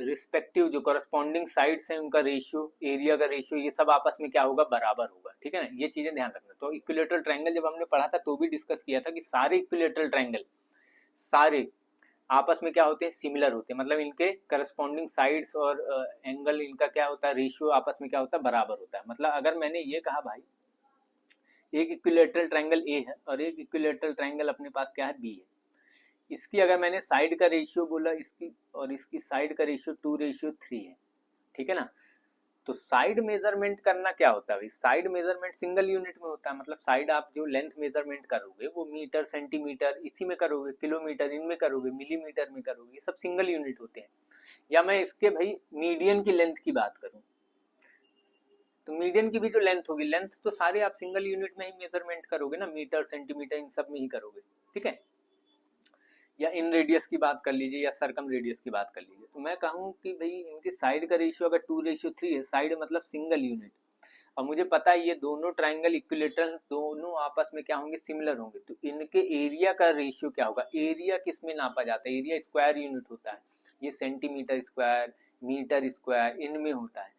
रिस्पेक्टिव जो करस्पॉन्डिंग साइड्स हैं उनका रेशियो, एरिया का रेशियो, ये सब आपस में क्या होगा, बराबर होगा। ठीक है ना, ये चीजें ध्यान रखना। तो इक्विलेटरल ट्रायंगल जब हमने पढ़ा था तो भी डिस्कस किया था कि सारे इक्विलेटरल ट्रायंगल सारे आपस में क्या होते हैं, सिमिलर होते हैं। मतलब इनके करस्पॉन्डिंग साइड्स और एंगल इनका क्या होता है, रेशियो आपस में क्या होता है, बराबर होता है। मतलब अगर मैंने ये कहा भाई एक इक्विलेटरल ट्रायंगल ए है और एक इक्विलेटरल ट्रायंगल अपने पास क्या है, बी है। इसकी अगर मैंने साइड का रेशियो बोला, इसकी और इसकी साइड का रेशियो 2:3 है। ठीक है ना, तो साइड मेजरमेंट करना क्या होता है, साइड मेजरमेंट सिंगल यूनिट में होता है। मतलब साइड आप जो लेंथ मेजरमेंट करोगे वो मीटर, सेंटीमीटर इसी में करोगे, किलोमीटर इनमें करोगे, मिलीमीटर में करोगे, ये सब सिंगल यूनिट होते हैं। या मैं इसके भाई मीडियन की लेंथ की बात करूं तो मीडियन की भी जो लेंथ होगी, लेंथ तो सारे आप सिंगल यूनिट में ही मेजरमेंट करोगे ना, मीटर सेंटीमीटर इन सब में ही करोगे। ठीक है, या इन रेडियस की बात कर लीजिए या सर्कम रेडियस की बात कर लीजिए। तो मैं कहूँ कि भाई इनकी साइड का रेशियो अगर 2:3 है, साइड मतलब सिंगल यूनिट, और मुझे पता है ये दोनों ट्राइंगल इक्विलेटरल दोनों आपस में क्या होंगे, सिमिलर होंगे, तो इनके एरिया का रेशियो क्या होगा। एरिया किस में नापा जाता है, एरिया स्क्वायर यूनिट होता है, ये सेंटीमीटर स्क्वायर, मीटर स्क्वायर इनमें होता है।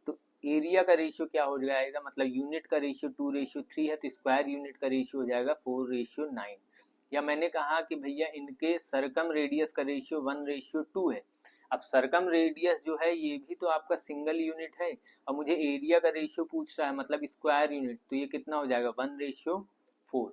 तो एरिया का रेशियो क्या हो जाएगा, मतलब यूनिट का रेशियो 2:3 है तो स्क्वायर यूनिट का रेशियो हो जाएगा 4:9। या मैंने कहा कि भैया इनके सरकम रेडियस का रेशियो 1:2 है। अब सरकम रेडियस जो है ये भी तो आपका सिंगल यूनिट है और मुझे एरिया का रेशियो पूछ रहा है मतलब स्क्वायर यूनिट, तो ये कितना हो जाएगा 1:4।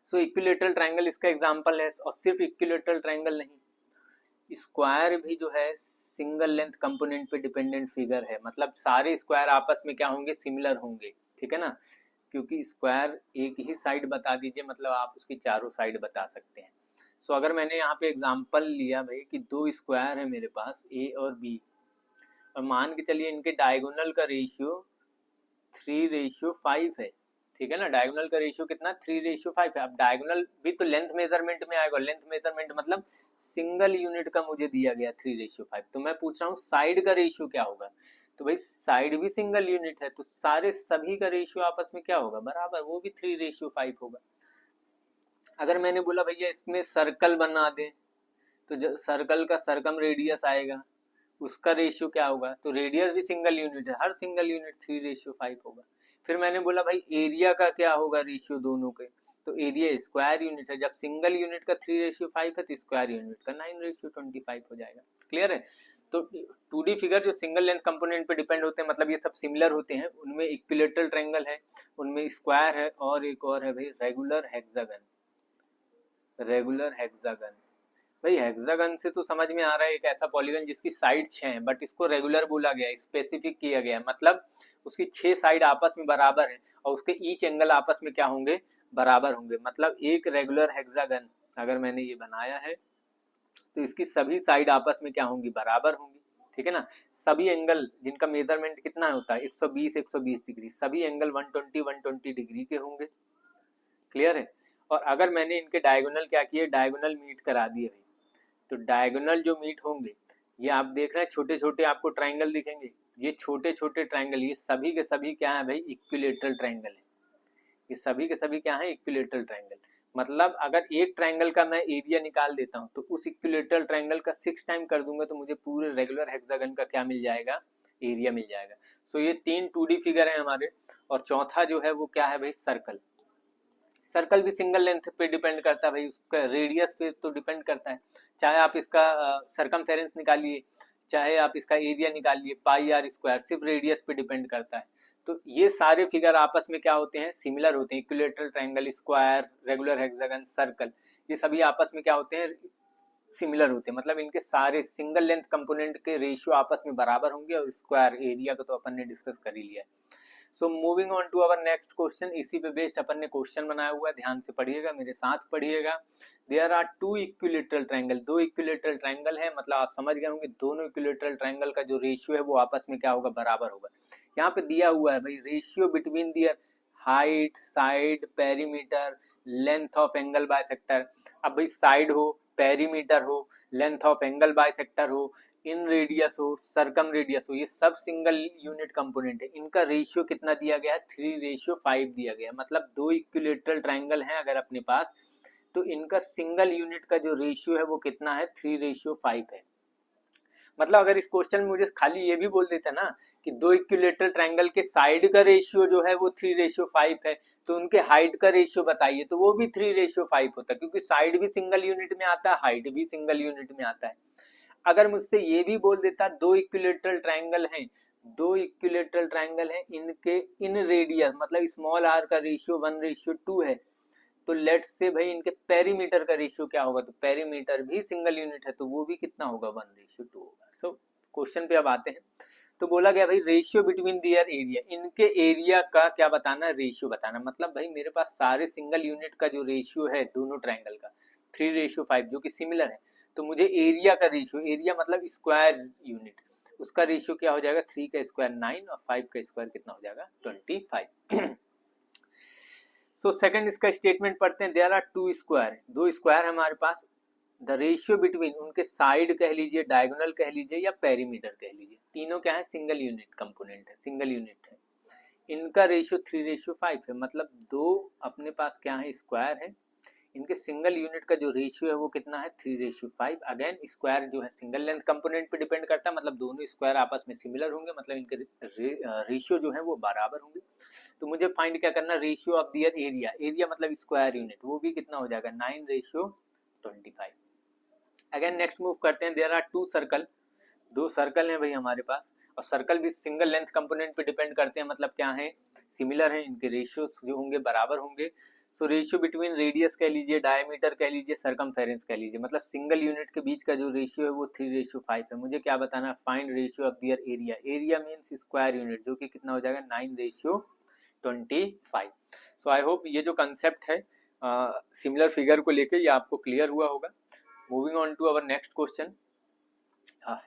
सो इक्विलेटरल ट्रायंगल इसका एग्जांपल है। और सिर्फ इक्विलेटरल ट्रायंगल नहीं, स्क्वायर भी जो है सिंगल लेंथ कंपोनेंट पे डिपेंडेंट फिगर है। मतलब सारे स्क्वायर आपस में क्या होंगे, सिमिलर होंगे। ठीक है ना, क्योंकि स्क्वायर एक ही साइड बता दीजिए मतलब आप उसकी चारों साइड बता सकते हैं। सो अगर मैंने यहाँ पे एग्जांपल लिया भाई कि दो स्क्वायर है मेरे पास ए और बी, और मान के चलिए इनके डायगोनल का रेशियो 3:5 है। ठीक है ना, डायगोनल का रेशियो कितना, 3:5 है। अब डायगोनल भी तो लेंथ मेजरमेंट में आएगा, लेंथ मेजरमेंट मतलब सिंगल यूनिट का मुझे दिया गया 3:5। तो मैं पूछ रहा हूँ साइड का रेशियो क्या होगा, तो भाई साइड भी सिंगल यूनिट है तो सारे सभी का रेशियो आपस में क्या होगा, बराबर, वो भी 3:5 होगा। अगर मैंने बोला भैया इसमें सर्कल बना दे तो सर्कल का सरकम रेडियस आएगा, उसका रेशियो क्या होगा, तो रेडियस भी सिंगल यूनिट है, हर सिंगल यूनिट 3:5 होगा। फिर मैंने बोला भाई एरिया का क्या होगा रेशियो दोनों के, तो एरिया स्क्वायर यूनिट है, जब सिंगल यूनिट का 3:5 है तो स्क्वायर यूनिट का 9:25 हो जाएगा। क्लियर है, तो 2D फिगर जो सिंगल लेंथ कंपोनेंट पे डिपेंड होते हैं मतलब ये सब सिमिलर होते हैं। उनमें इक्विलेटरल ट्रायंगल है, उनमें स्क्वायर है, और एक और है भाई रेगुलर हेक्सागन। रेगुलर हेक्सागन, भाई हेक्सागन से तो समझ में आ रहा है एक ऐसा पॉलीगन जिसकी साइड 6 है, बट इसको रेगुलर बोला गया है, स्पेसिफिक किया गया है। मतलब उसकी 6 साइड आपस में बराबर है और उसके ईच एंगल आपस में क्या होंगे, बराबर होंगे। मतलब एक रेगुलर हेक्सागन अगर मैंने ये बनाया है तो इसकी सभी साइड आपस में क्या होंगी, बराबर होंगी। ठीक है ना, सभी एंगल जिनका मेजरमेंट कितना होता है 120 डिग्री, सभी एंगल 120 डिग्री के होंगे। क्लियर है, और अगर मैंने इनके डायगोनल क्या किए, डायगोनल मीट करा दिए भाई, तो डायगोनल जो मीट होंगे ये आप देख रहे हैं छोटे छोटे आपको ट्राइंगल दिखेंगे, ये छोटे छोटे ट्राइंगल ये सभी के सभी क्या है भाई, इक्विलेटरल ट्राइंगल है। ये सभी के सभी क्या है, इक्विलेटरल ट्राइंगल। मतलब अगर एक ट्राइंगल का मैं एरिया निकाल देता हूं तो उस इक्विलेटरल ट्राइंगल का 6 टाइम कर दूंगा तो मुझे पूरे रेगुलर हेक्सागन का क्या मिल जाएगा, एरिया मिल जाएगा। सो ये 3 2D फिगर है हमारे। और चौथा जो है वो क्या है भाई, सर्कल। सर्कल भी सिंगल लेंथ पे डिपेंड करता है भाई, उसका रेडियस पे तो डिपेंड करता है। चाहे आप इसका सरकमफेरेंस निकालिए, चाहे आप इसका एरिया निकालिए, पाई आर स्क्वायर, सिर्फ रेडियस पे डिपेंड करता है। तो ये सारे फिगर आपस में क्या होते हैं, सिमिलर होते हैं। Equilateral triangle, square, regular hexagon, circle, ये सभी आपस में क्या होते हैं, सिमिलर होते हैं। मतलब इनके सारे सिंगल लेंथ कंपोनेंट के रेशियो आपस में बराबर होंगे। और स्क्वायर एरिया को तो अपन ने डिस्कस कर ही लिया है। So moving on to our next question, इसी पे बेस्ड अपन ने क्वेश्चन बनाया हुआ है, ध्यान से पढ़िएगा, मेरे साथ पढ़िएगा। There are 2 equilateral triangle, 2 equilateral triangle है, मतलब आप समझ गए होंगे दोनों इक्विलेटरल ट्रायंगल का जो रेशियो है वो आपस में क्या होगा, बराबर होगा। यहाँ पे दिया हुआ है भाई ratio between their height, side, perimeter, length of angle bisector. अब भाई साइड हो, पेरीमीटर हो, लेंथ ऑफ एंगल बाइसेक्टर हो, इन रेडियस हो, सरकम रेडियस हो, ये सब सिंगल यूनिट कंपोनेंट है। इनका रेशियो कितना दिया गया है, 3:5 दिया गया है। मतलब 2 इक्विलेटरल ट्रायंगल हैं अगर अपने पास, तो इनका सिंगल यूनिट का जो रेशियो है वो कितना है, 3:5 है। मतलब अगर इस क्वेश्चन में मुझे खाली ये भी बोल देता ना कि 2 इक्विलेटरल ट्रायंगल के साइड का रेशियो जो है वो 3:5 है, तो उनके हाइट का रेशियो बताइए, तो वो भी 3:5 होता, क्योंकि साइड भी सिंगल यूनिट में आता है, हाइट भी सिंगल यूनिट में आता है। अगर मुझसे ये भी बोल देता 2 इक्विलेटरल ट्रायंगल हैं, 2 इक्विलेटरल ट्रायंगल हैं, इनके इन रेडियस मतलब स्मॉल आर का रेशियो 1:2 है, तो लेट्स से भाई इनके पेरीमीटर का रेशियो क्या होगा, तो पेरीमीटर भी सिंगल यूनिट है, तो वो भी कितना होगा, 1:2 होगा। सो क्वेश्चन पे अब आते हैं। तो बोला गया भाई रेशियो बिटवीन दियर एरिया, इनके एरिया का क्या बताना, रेशियो बताना। मतलब भाई मेरे पास सारे सिंगल यूनिट का जो रेशियो है दोनों ट्रायंगल का 3:5 जो कि सिमिलर है, तो मुझे एरिया का रेशियो, एरिया मतलब स्क्वायर यूनिट, उसका रेशियो क्या हो जाएगा, 3 का स्क्वायर 9 और 5 का स्क्वायर कितना हो जाएगा, 25। सो सेकंड इसका स्टेटमेंट पढ़ते हैं। देयर आर 2 स्क्वायर, 2 स्क्वायर हमारे पास। द रेशियो बिटवीन, उनके साइड कह लीजिए, डायगोनल कह लीजिए, या पेरीमीटर कह लीजिए, तीनों क्या है, सिंगल यूनिट कंपोनेंट है, सिंगल यूनिट है। इनका रेशियो 3:5 है। मतलब दो अपने पास क्या है, स्क्वायर है, इनके सिंगल यूनिट का जो रेशियो है वो कितना है, 3:5। अगेन स्क्वायर जो है सिंगल लेंथ कंपोनेंट पे डिपेंड करता है, मतलब दोनों स्क्वायर आपस में सिमिलर होंगे, मतलब इनके रेशियो जो है वो बराबर होंगे। तो मुझे फाइंड क्या करना, ratio of their area, area मतलब स्क्वायर यूनिट, वो भी कितना हो जाएगा, 9:25। अगेन नेक्स्ट मूव करते हैं। देयर आर 2 सर्कल, 2 सर्कल हैं भाई हमारे पास, और सर्कल भी सिंगल लेंथ कंपोनेंट पे डिपेंड करते हैं, मतलब क्या है, सिमिलर है, इनके रेशियो जो होंगे बराबर होंगे। सो रेशियो बिटवीन रेडियस कह लीजिए, डायमीटर कह लीजिए, सरकमफेरेंस कह लीजिए, मतलब सिंगल यूनिट के बीच का जो रेशियो है वो 3:5 है। मुझे क्या बताना है, find ratio of their area, area means square unit, जो कि कितना हो जाएगा, 9:25। सो आई होप ये जो कंसेप्ट है सिमिलर फिगर को लेके ये आपको क्लियर हुआ होगा। Moving on to our next question,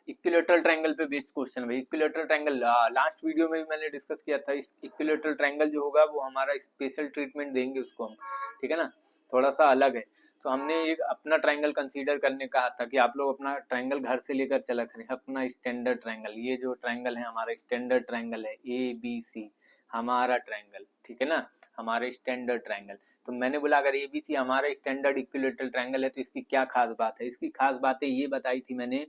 equilateral triangle पे बेस्ड क्वेश्चन भाई। इक्विलेटरल ट्रायंगल लास्ट वीडियो में भी मैंने डिस्कस किया था। इस इक्विलेटरल ट्रायंगल जो होगा वो हमारा स्पेशल ट्रीटमेंट देंगे उसको हम, ठीक है ना, थोड़ा सा अलग है। तो हमने एक अपना ट्रायंगल कंसीडर करने कहा था कि आप लोग अपना ट्रायंगल घर से लेकर चला करें, अपना स्टैंडर्ड ट्रायंगल। ये जो ट्रायंगल है हमारा स्टैंडर्ड ट्रायंगल है, ABC हमारा ट्रायंगल, ठीक है ना, हमारे स्टैंडर्ड ट्रायंगल। तो मैंने बोला अगर ABC हमारा स्टैंडर्ड इक्विलेटरल ट्रायंगल है तो इसकी क्या खास बात है, इसकी खास बातें ये बताई थी मैंने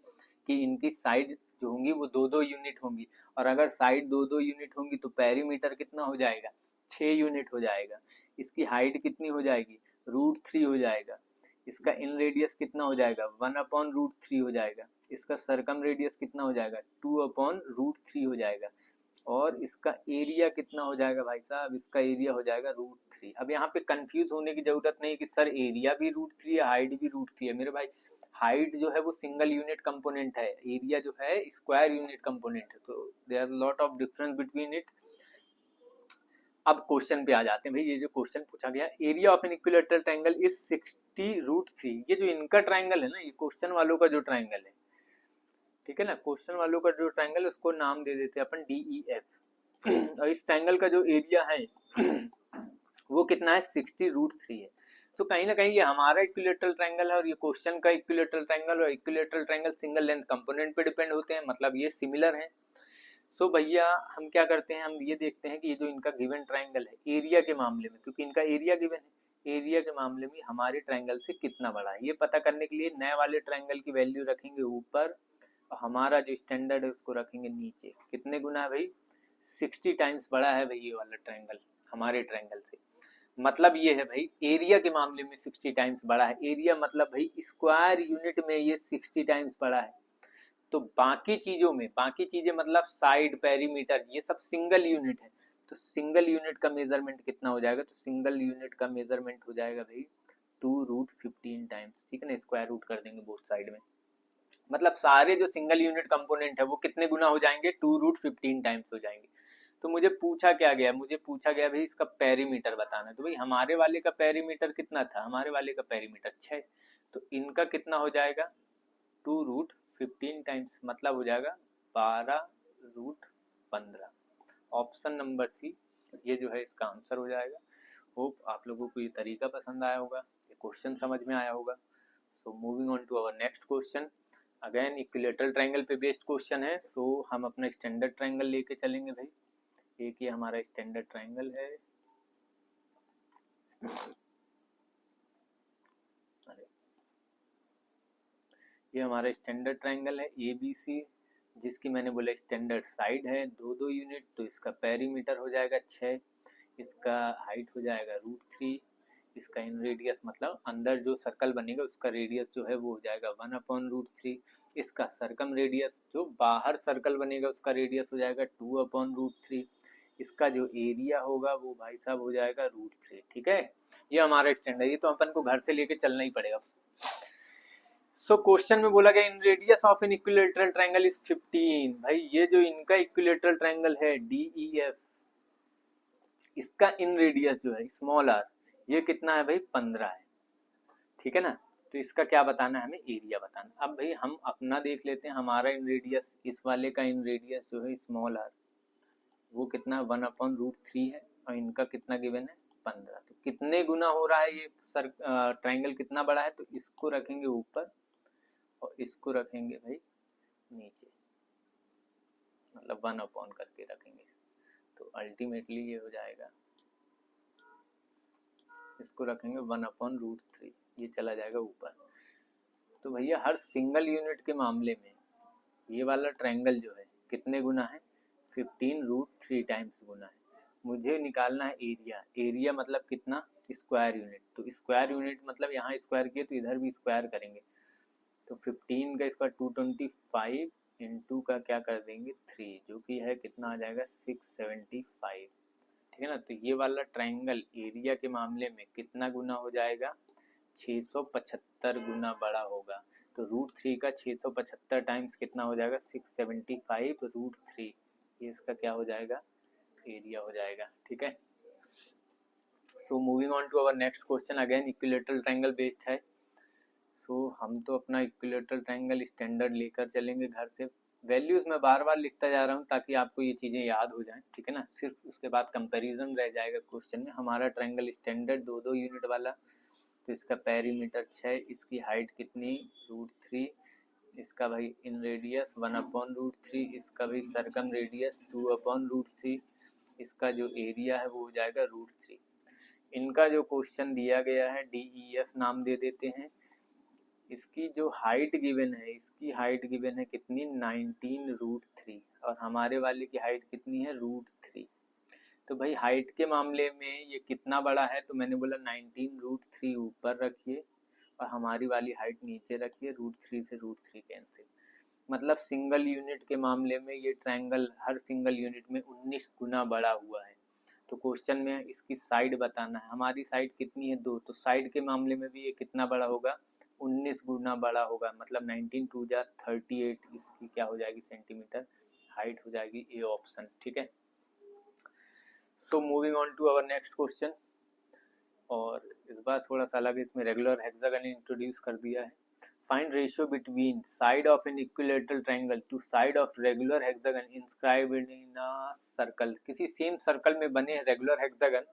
कि इनकी साइड जो होंगी वो 2-2 यूनिट होंगी, और अगर साइड 2-2 यूनिट होंगी तो पेरीमीटर कितना हो जाएगा, 6 यूनिट हो जाएगा। इसकी हाइट कितनी हो जाएगी, √3 हो जाएगा। इसका इन रेडियस कितना हो जाएगा, 1/√3 हो जाएगा। इसका सरकम रेडियस कितना हो जाएगा, 2/√3 हो जाएगा। और इसका एरिया कितना हो जाएगा भाई साहब, इसका एरिया हो जाएगा √3। अब यहाँ पे कंफ्यूज होने की जरूरत नहीं कि सर एरिया भी √3 है, हाइट भी √3 है। मेरे भाई हाइट जो है वो सिंगल यूनिट कंपोनेंट है, एरिया जो है स्क्वायर यूनिट कंपोनेंट है, तो there are lot of difference between it. अब क्वेश्चन पे आ जाते हैं भाई। ये जो क्वेश्चन पूछा गया, area of an equilateral triangle is 60√3। ये जो इनका ट्रायंगल है ना, ये क्वेश्चन वालों का जो ट्रायंगल है, ठीक है ना, क्वेश्चन वालों का जो ट्रायंगल है उसको नाम दे देते हैं अपन DEF। और इस ट्रायंगल का जो एरिया है वो कितना है, 60√3 है। तो कहीं ना कहीं ये हमारा इक्विलेटरल ट्रायंगल है और ये क्वेश्चन का इक्विलेटरल ट्रायंगल, और equilateral triangle single length component पे डिपेंड होते हैं, मतलब ये सिमिलर है। सो भैया हम क्या करते हैं, हम ये देखते हैं कि ये जो इनका गिवन ट्रायंगल है एरिया के मामले में, क्योंकि इनका एरिया गिवन है, एरिया के मामले में हमारे ट्रायंगल से कितना बड़ा है, ये पता करने के लिए नए वाले ट्रायंगल की वैल्यू रखेंगे ऊपर हमारा जो स्टैंडर्ड है उसको रखेंगे नीचे। कितने गुना है भाई? 60 टाइम्स बड़ा है भाई ये वाला ट्रायंगल हमारे ट्रायंगल से। मतलब ये है भाई एरिया के मामले में 60 टाइम्स बड़ा है। एरिया मतलब भाई स्क्वायर यूनिट में ये 60 टाइम्स बड़ा है। तो बाकी चीजों में, बाकी चीजें मतलब साइड, पेरीमीटर, ये सब सिंगल यूनिट है। तो सिंगल यूनिट का मेजरमेंट कितना हो जाएगा? तो सिंगल यूनिट का मेजरमेंट हो जाएगा भाई 2√15 टाइम्स, ठीक है ना। स्क्वायर रूट कर देंगे बोथ साइड में। मतलब सारे जो सिंगल यूनिट कंपोनेंट है वो कितने गुना हो जाएंगे? 2√15 टाइम्स हो जाएंगे। तो मुझे पूछा क्या गया? मुझे पूछा गया भाई इसका पेरीमीटर बताना। तो भाई हमारे वाले का पेरीमीटर कितना था? हमारे वाले का पेरीमीटर 6। तो इनका कितना हो जाएगा? 2√15 टाइम्स, मतलब हो जाएगा 12√15। ऑप्शन नंबर सी ये जो है इसका आंसर हो जाएगा। होप आप लोगों को ये तरीका पसंद आया होगा, ये क्वेश्चन समझ में आया होगा। So moving on to our next question. Again equilateral triangle पे बेस्ड क्वेश्चन है। सो हम अपना स्टैंडर्ड ट्रायंगल लेके चलेंगे भाई। एक ये हमारा स्टैंडर्ड ट्रायंगल है। ये हमारा स्टैंडर्ड ट्रायंगल है ABC, जिसकी मैंने बोला स्टैंडर्ड साइड है 2-2 यूनिट। तो इसका पेरीमीटर हो जाएगा 6, इसका हाइट हो जाएगा √3, इसका इन रेडियस मतलब अंदर जो सर्कल बनेगा उसका रेडियस जो है वो हो जाएगा 1/√3। इसका सर्कम रेडियस, जो बाहर सर्कल बनेगा उसका रेडियस हो जाएगा 2/√3। इसका जो एरिया होगा वो भाई साहब हो जाएगा √3, ठीक है। ये हमारा स्टैंडर्ड, ये तो अपन को घर से लेके चलना ही पड़ेगा। सो क्वेश्चन में बोला गया इन radius of an equilateral triangle is 15। भाई ये जो इनका इक्विलेटरल ट्रायंगल है DEF, इसका इन रेडियस जो है स्मॉल r, ये कितना है भाई? 15 है, ठीक है ना। तो इसका क्या बताना है? हमें एरिया बताना। अब भाई हम अपना देख लेते हैं। हमारा इन रेडियस, इस वाले का इन रेडियस जो है स्मॉल r, वो कितना 1/√3 है, और इनका कितना गिवन है? 15। तो कितने गुना हो रहा है ये ट्रायंगल कितना बड़ा है? तो इसको रखेंगे ऊपर और इसको रखेंगे भाई नीचे, मतलब 1 करके रखेंगे। तो अल्टीमेटली ये हो जाएगा, इसको रखेंगे 1/√3, ये चला जाएगा ऊपर। तो भैया हर सिंगल यूनिट के मामले में ये वाला ट्रायंगल जो है कितने गुना है? 15√3 टाइम्स गुना है। मुझे निकालना है एरिया। एरिया मतलब कितना? Square unit. तो स्क्वायर यूनिट मतलब यहाँ स्क्वायर किए तो इधर भी स्क्वायर करेंगे। तो 15 का स्क्वायर 225 इंटू का क्या कर देंगे 3, जो कि है कितना आ जाएगा 675, ठीक है ना। तो ये वाला ट्रायंगल एरिया के मामले में कितना गुना हो जाएगा? 675 गुना बड़ा होगा। तो √3 का 675 टाइम्स कितना हो जाएगा? 675 √3, ये इसका क्या हो जाएगा? एरिया हो जाएगा, ठीक है। So moving on to our next question. Again equilateral triangle based है। सो हम तो अपना इक्विलेटरल ट्रायंगल स्टैंडर्ड लेकर चलेंगे घर से। वैल्यूज मैं बार बार लिखता जा रहा हूँ ताकि आपको ये चीज़ें याद हो जाएं, ठीक है ना। सिर्फ उसके बाद कंपैरिजन रह जाएगा क्वेश्चन में। हमारा ट्रायंगल स्टैंडर्ड 2-2 यूनिट वाला, तो इसका पेरीमीटर 6, इसकी हाइट कितनी? √3, इसका भाई इन रेडियस 1/√3, इसका भी सर्कम रेडियस 2/√3, इसका जो एरिया है वो हो जाएगा √3। इनका जो क्वेश्चन दिया गया है DEF नाम दे देते हैं। इसकी जो हाइट गिवन है, इसकी हाइट गिवन है कितनी? 19√3, और हमारे वाले की हाइट कितनी है? √3। तो भाई हाइट के मामले में ये कितना बड़ा है? तो मैंने बोला 19√3 ऊपर रखिए और हमारी वाली हाइट नीचे रखिए। √3 से √3 कैंसिल, मतलब सिंगल यूनिट के मामले में ये ट्रायंगल हर सिंगल यूनिट में 19 गुना बड़ा हुआ है। तो क्वेश्चन में इसकी साइड बताना है। हमारी साइड कितनी है? 2। तो साइड के मामले में भी ये कितना बड़ा होगा? 19 गुना बड़ा होगा, मतलब 19 2 जा 38, इसकी क्या हो जाएगी? सेंटीमीटर हाइट हो जाएगी। ए ऑप्शन, ठीक है। So moving on to our next question, और इस बार थोड़ा सा अलग, इसमें रेगुलर हेक्सागन इंट्रोड्यूस कर दिया है। Find ratio between side of an equilateral triangle to side of regular hexagon inscribed in a circle. किसी सेम सर्कल में बने रेगुलर हेक्सागन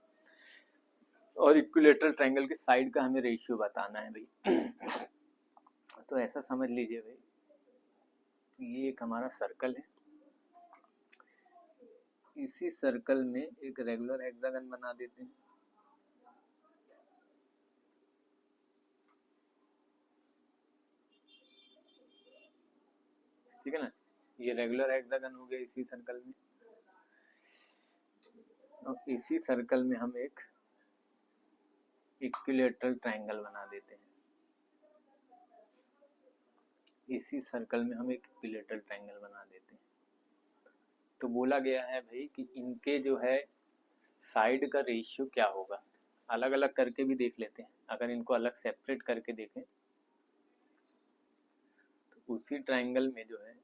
और इक्विलेटरल ट्रायंगल के साइड का हमें रेशियो बताना है भाई। तो ऐसा समझ लीजिए भाई, ये एक हमारा सर्कल है, इसी सर्कल में एक रेगुलर हेक्सागन बना देते हैं। ठीक है ना। ये रेगुलर हेक्सागन हो गया इसी सर्कल में, और इसी सर्कल में हम एक इक्विलैटरल ट्रायंगल बना देते हैं। इसी सर्कल में हम एक इक्विलैटरल ट्रायंगल बना देते हैं। तो बोला गया है भाई कि इनके जो है साइड का रेशियो क्या होगा। अलग अलग करके भी देख लेते हैं, अगर इनको अलग सेपरेट करके देखें तो उसी ट्रायंगल में जो है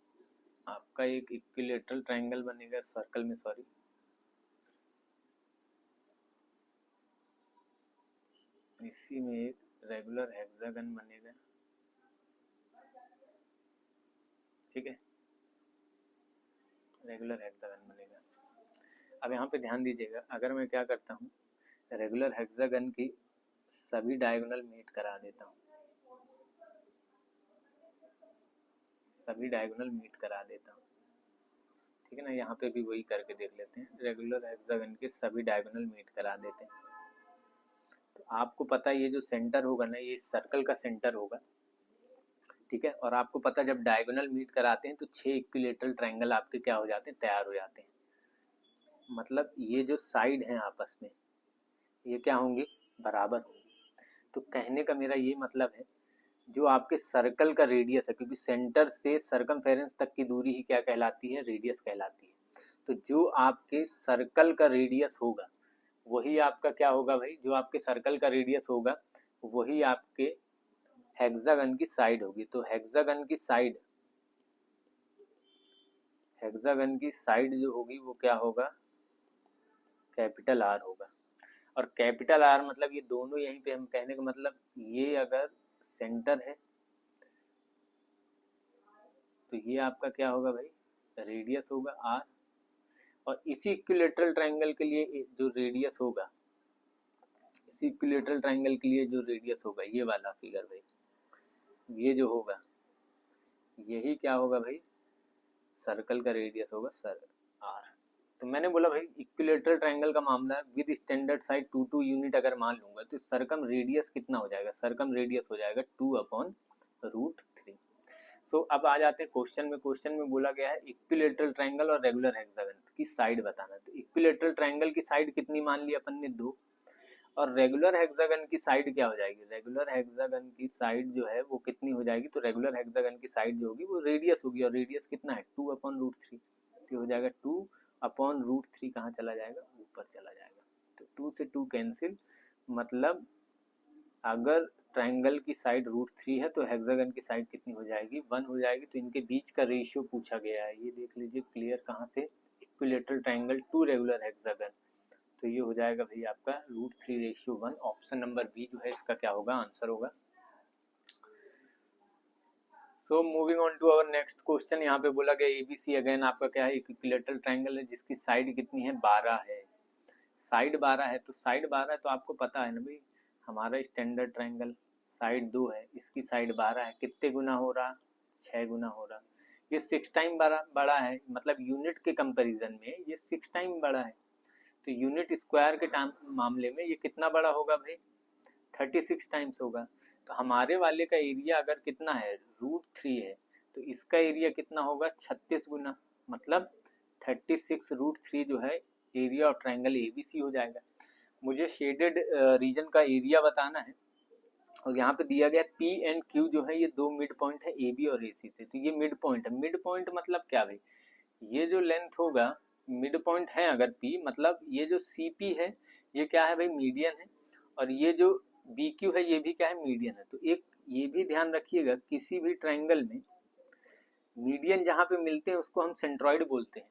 आपका एक इक्विलैटरल ट्रायंगल बनेगा सर्कल में, सॉरी, इसी में एक रेगुलर हेक्सागन बनेगा, ठीक है, रेगुलर हेक्सागन बनेगा। अब यहाँ पे ध्यान दीजिएगा, अगर मैं क्या करता हूँ, रेगुलर हेक्सागन की सभी डायगोनल मीट करा देता हूँ, सभी डायगोनल मीट करा देता हूँ, ठीक है ना। यहाँ पे भी वही करके देख लेते हैं, रेगुलर हेक्सागन के सभी डायगोनल मीट करा देते हैं। तो आपको पता है ये जो सेंटर होगा ना, ये सर्कल का सेंटर होगा, ठीक है। और आपको पता है जब डायगोनल मीट कराते हैं तो 6 इक्विलैटरल ट्रायंगल आपके क्या हो जाते हैं, तैयार हो जाते हैं। मतलब ये जो साइड हैं आपस में ये क्या होंगे, बराबर होंगे। तो कहने का मेरा ये मतलब है, जो आपके सर्कल का रेडियस है, क्योंकि सेंटर से सरकमफेरेंस तक की दूरी ही क्या कहलाती है, रेडियस कहलाती है। तो जो आपके सर्कल का रेडियस होगा वही आपका क्या होगा भाई, जो आपके सर्कल का रेडियस होगा वही आपके हेक्सागन की साइड होगी। तो हेक्सागन की साइड, हेक्सागन की साइड जो होगी वो क्या होगा, कैपिटल आर होगा। और कैपिटल आर मतलब ये दोनों यहीं पे, हम कहने का मतलब ये अगर सेंटर है तो ये आपका क्या होगा भाई, रेडियस होगा आर। और इसी इक्विलैटरल ट्रायंगल के लिए जो रेडियस होगा, इसी इक्विलैटरल ट्रायंगल के लिए जो रेडियस होगा, ये वाला फिगर भाई, ये जो होगा यही क्या होगा भाई, सर्कल का रेडियस होगा सर आर। तो मैंने बोला भाई इक्विलैटरल ट्रायंगल का मामला विद स्टैंडर्ड साइड 2 यूनिट अगर मान लूंगा तो सरकम रेडियस कितना हो जाएगा, सरकम रेडियस हो जाएगा 2/√3। सो अब आ जाते हैं क्वेश्चन में। क्वेश्चन में बोला गया है इक्विलैटरल ट्रायंगल और रेगुलर हेक्सागन की साइड बताना। तो इक्विलैटरल ट्रायंगल की साइड कितनी मान ली अपन ने, 2। और रेगुलर हेक्सागन की साइड क्या हो जाएगी, रेगुलर हेक्सागन की साइड जो है वो कितनी हो जाएगी, तो रेगुलर हेक्सागन की साइड जो होगी वो रेडियस होगी, और रेडियस कितना है 2/√3। तो हो जाएगा 2/√3, कहाँ चला जाएगा, ऊपर चला जाएगा। तो 2 से 2 कैंसिल, मतलब अगर ट्रायंगल की साइड √3 है तो हेक्सागन की साइड कितनी हो जाएगी, 1 हो जाएगी। तो इनके बीच का रेशियो पूछा गया है, ये देख लीजिए क्लियर, कहाँ से, equilateral triangle to regular hexagon. तो ये हो जाएगा भाई आपका √3:1। ऑप्शन नंबर बी जो है इसका क्या होगा, आंसर होगा। So moving on to our next question. यहाँ पे बोला गया एबीसी अगेन आपका क्या है, इक्विलैटरल ट्रायंगल है जिसकी साइड कितनी है, 12 है। साइड 12 है, तो साइड 12 है तो आपको पता है ना भाई, हमारा स्टैंडर्ड ट्रायंगल साइड 2 है, इसकी साइड 12 है, कितने गुना हो रहा, 6 गुना हो रहा। ये 6 टाइम बड़ा है, मतलब यूनिट के कंपैरिजन में ये 6 टाइम बड़ा है। तो यूनिट स्क्वायर के मामले में ये कितना बड़ा होगा भाई, 36 टाइम्स होगा। तो हमारे वाले का एरिया अगर कितना है, √3 है, तो इसका एरिया कितना होगा, 36 गुना, मतलब 36√3 जो है एरिया ऑफ ट्रायंगल एबीसी हो जाएगा। मुझे शेडेड रीजन का एरिया बताना है, और यहाँ पे दिया गया पी एंड क्यू जो है ये 2 मिड पॉइंट है ए बी और ए सी से। तो ये मिड पॉइंट है, मिड पॉइंट मतलब क्या भाई, ये जो लेंथ होगा मिड पॉइंट है अगर पी, मतलब ये जो सी पी है ये क्या है भाई, मीडियन है, और ये जो बी क्यू है ये भी क्या है, मीडियन है। तो एक ये भी ध्यान रखिएगा, किसी भी ट्रायंगल में मीडियन जहाँ पे मिलते हैं उसको हम सेंट्रॉइड बोलते हैं।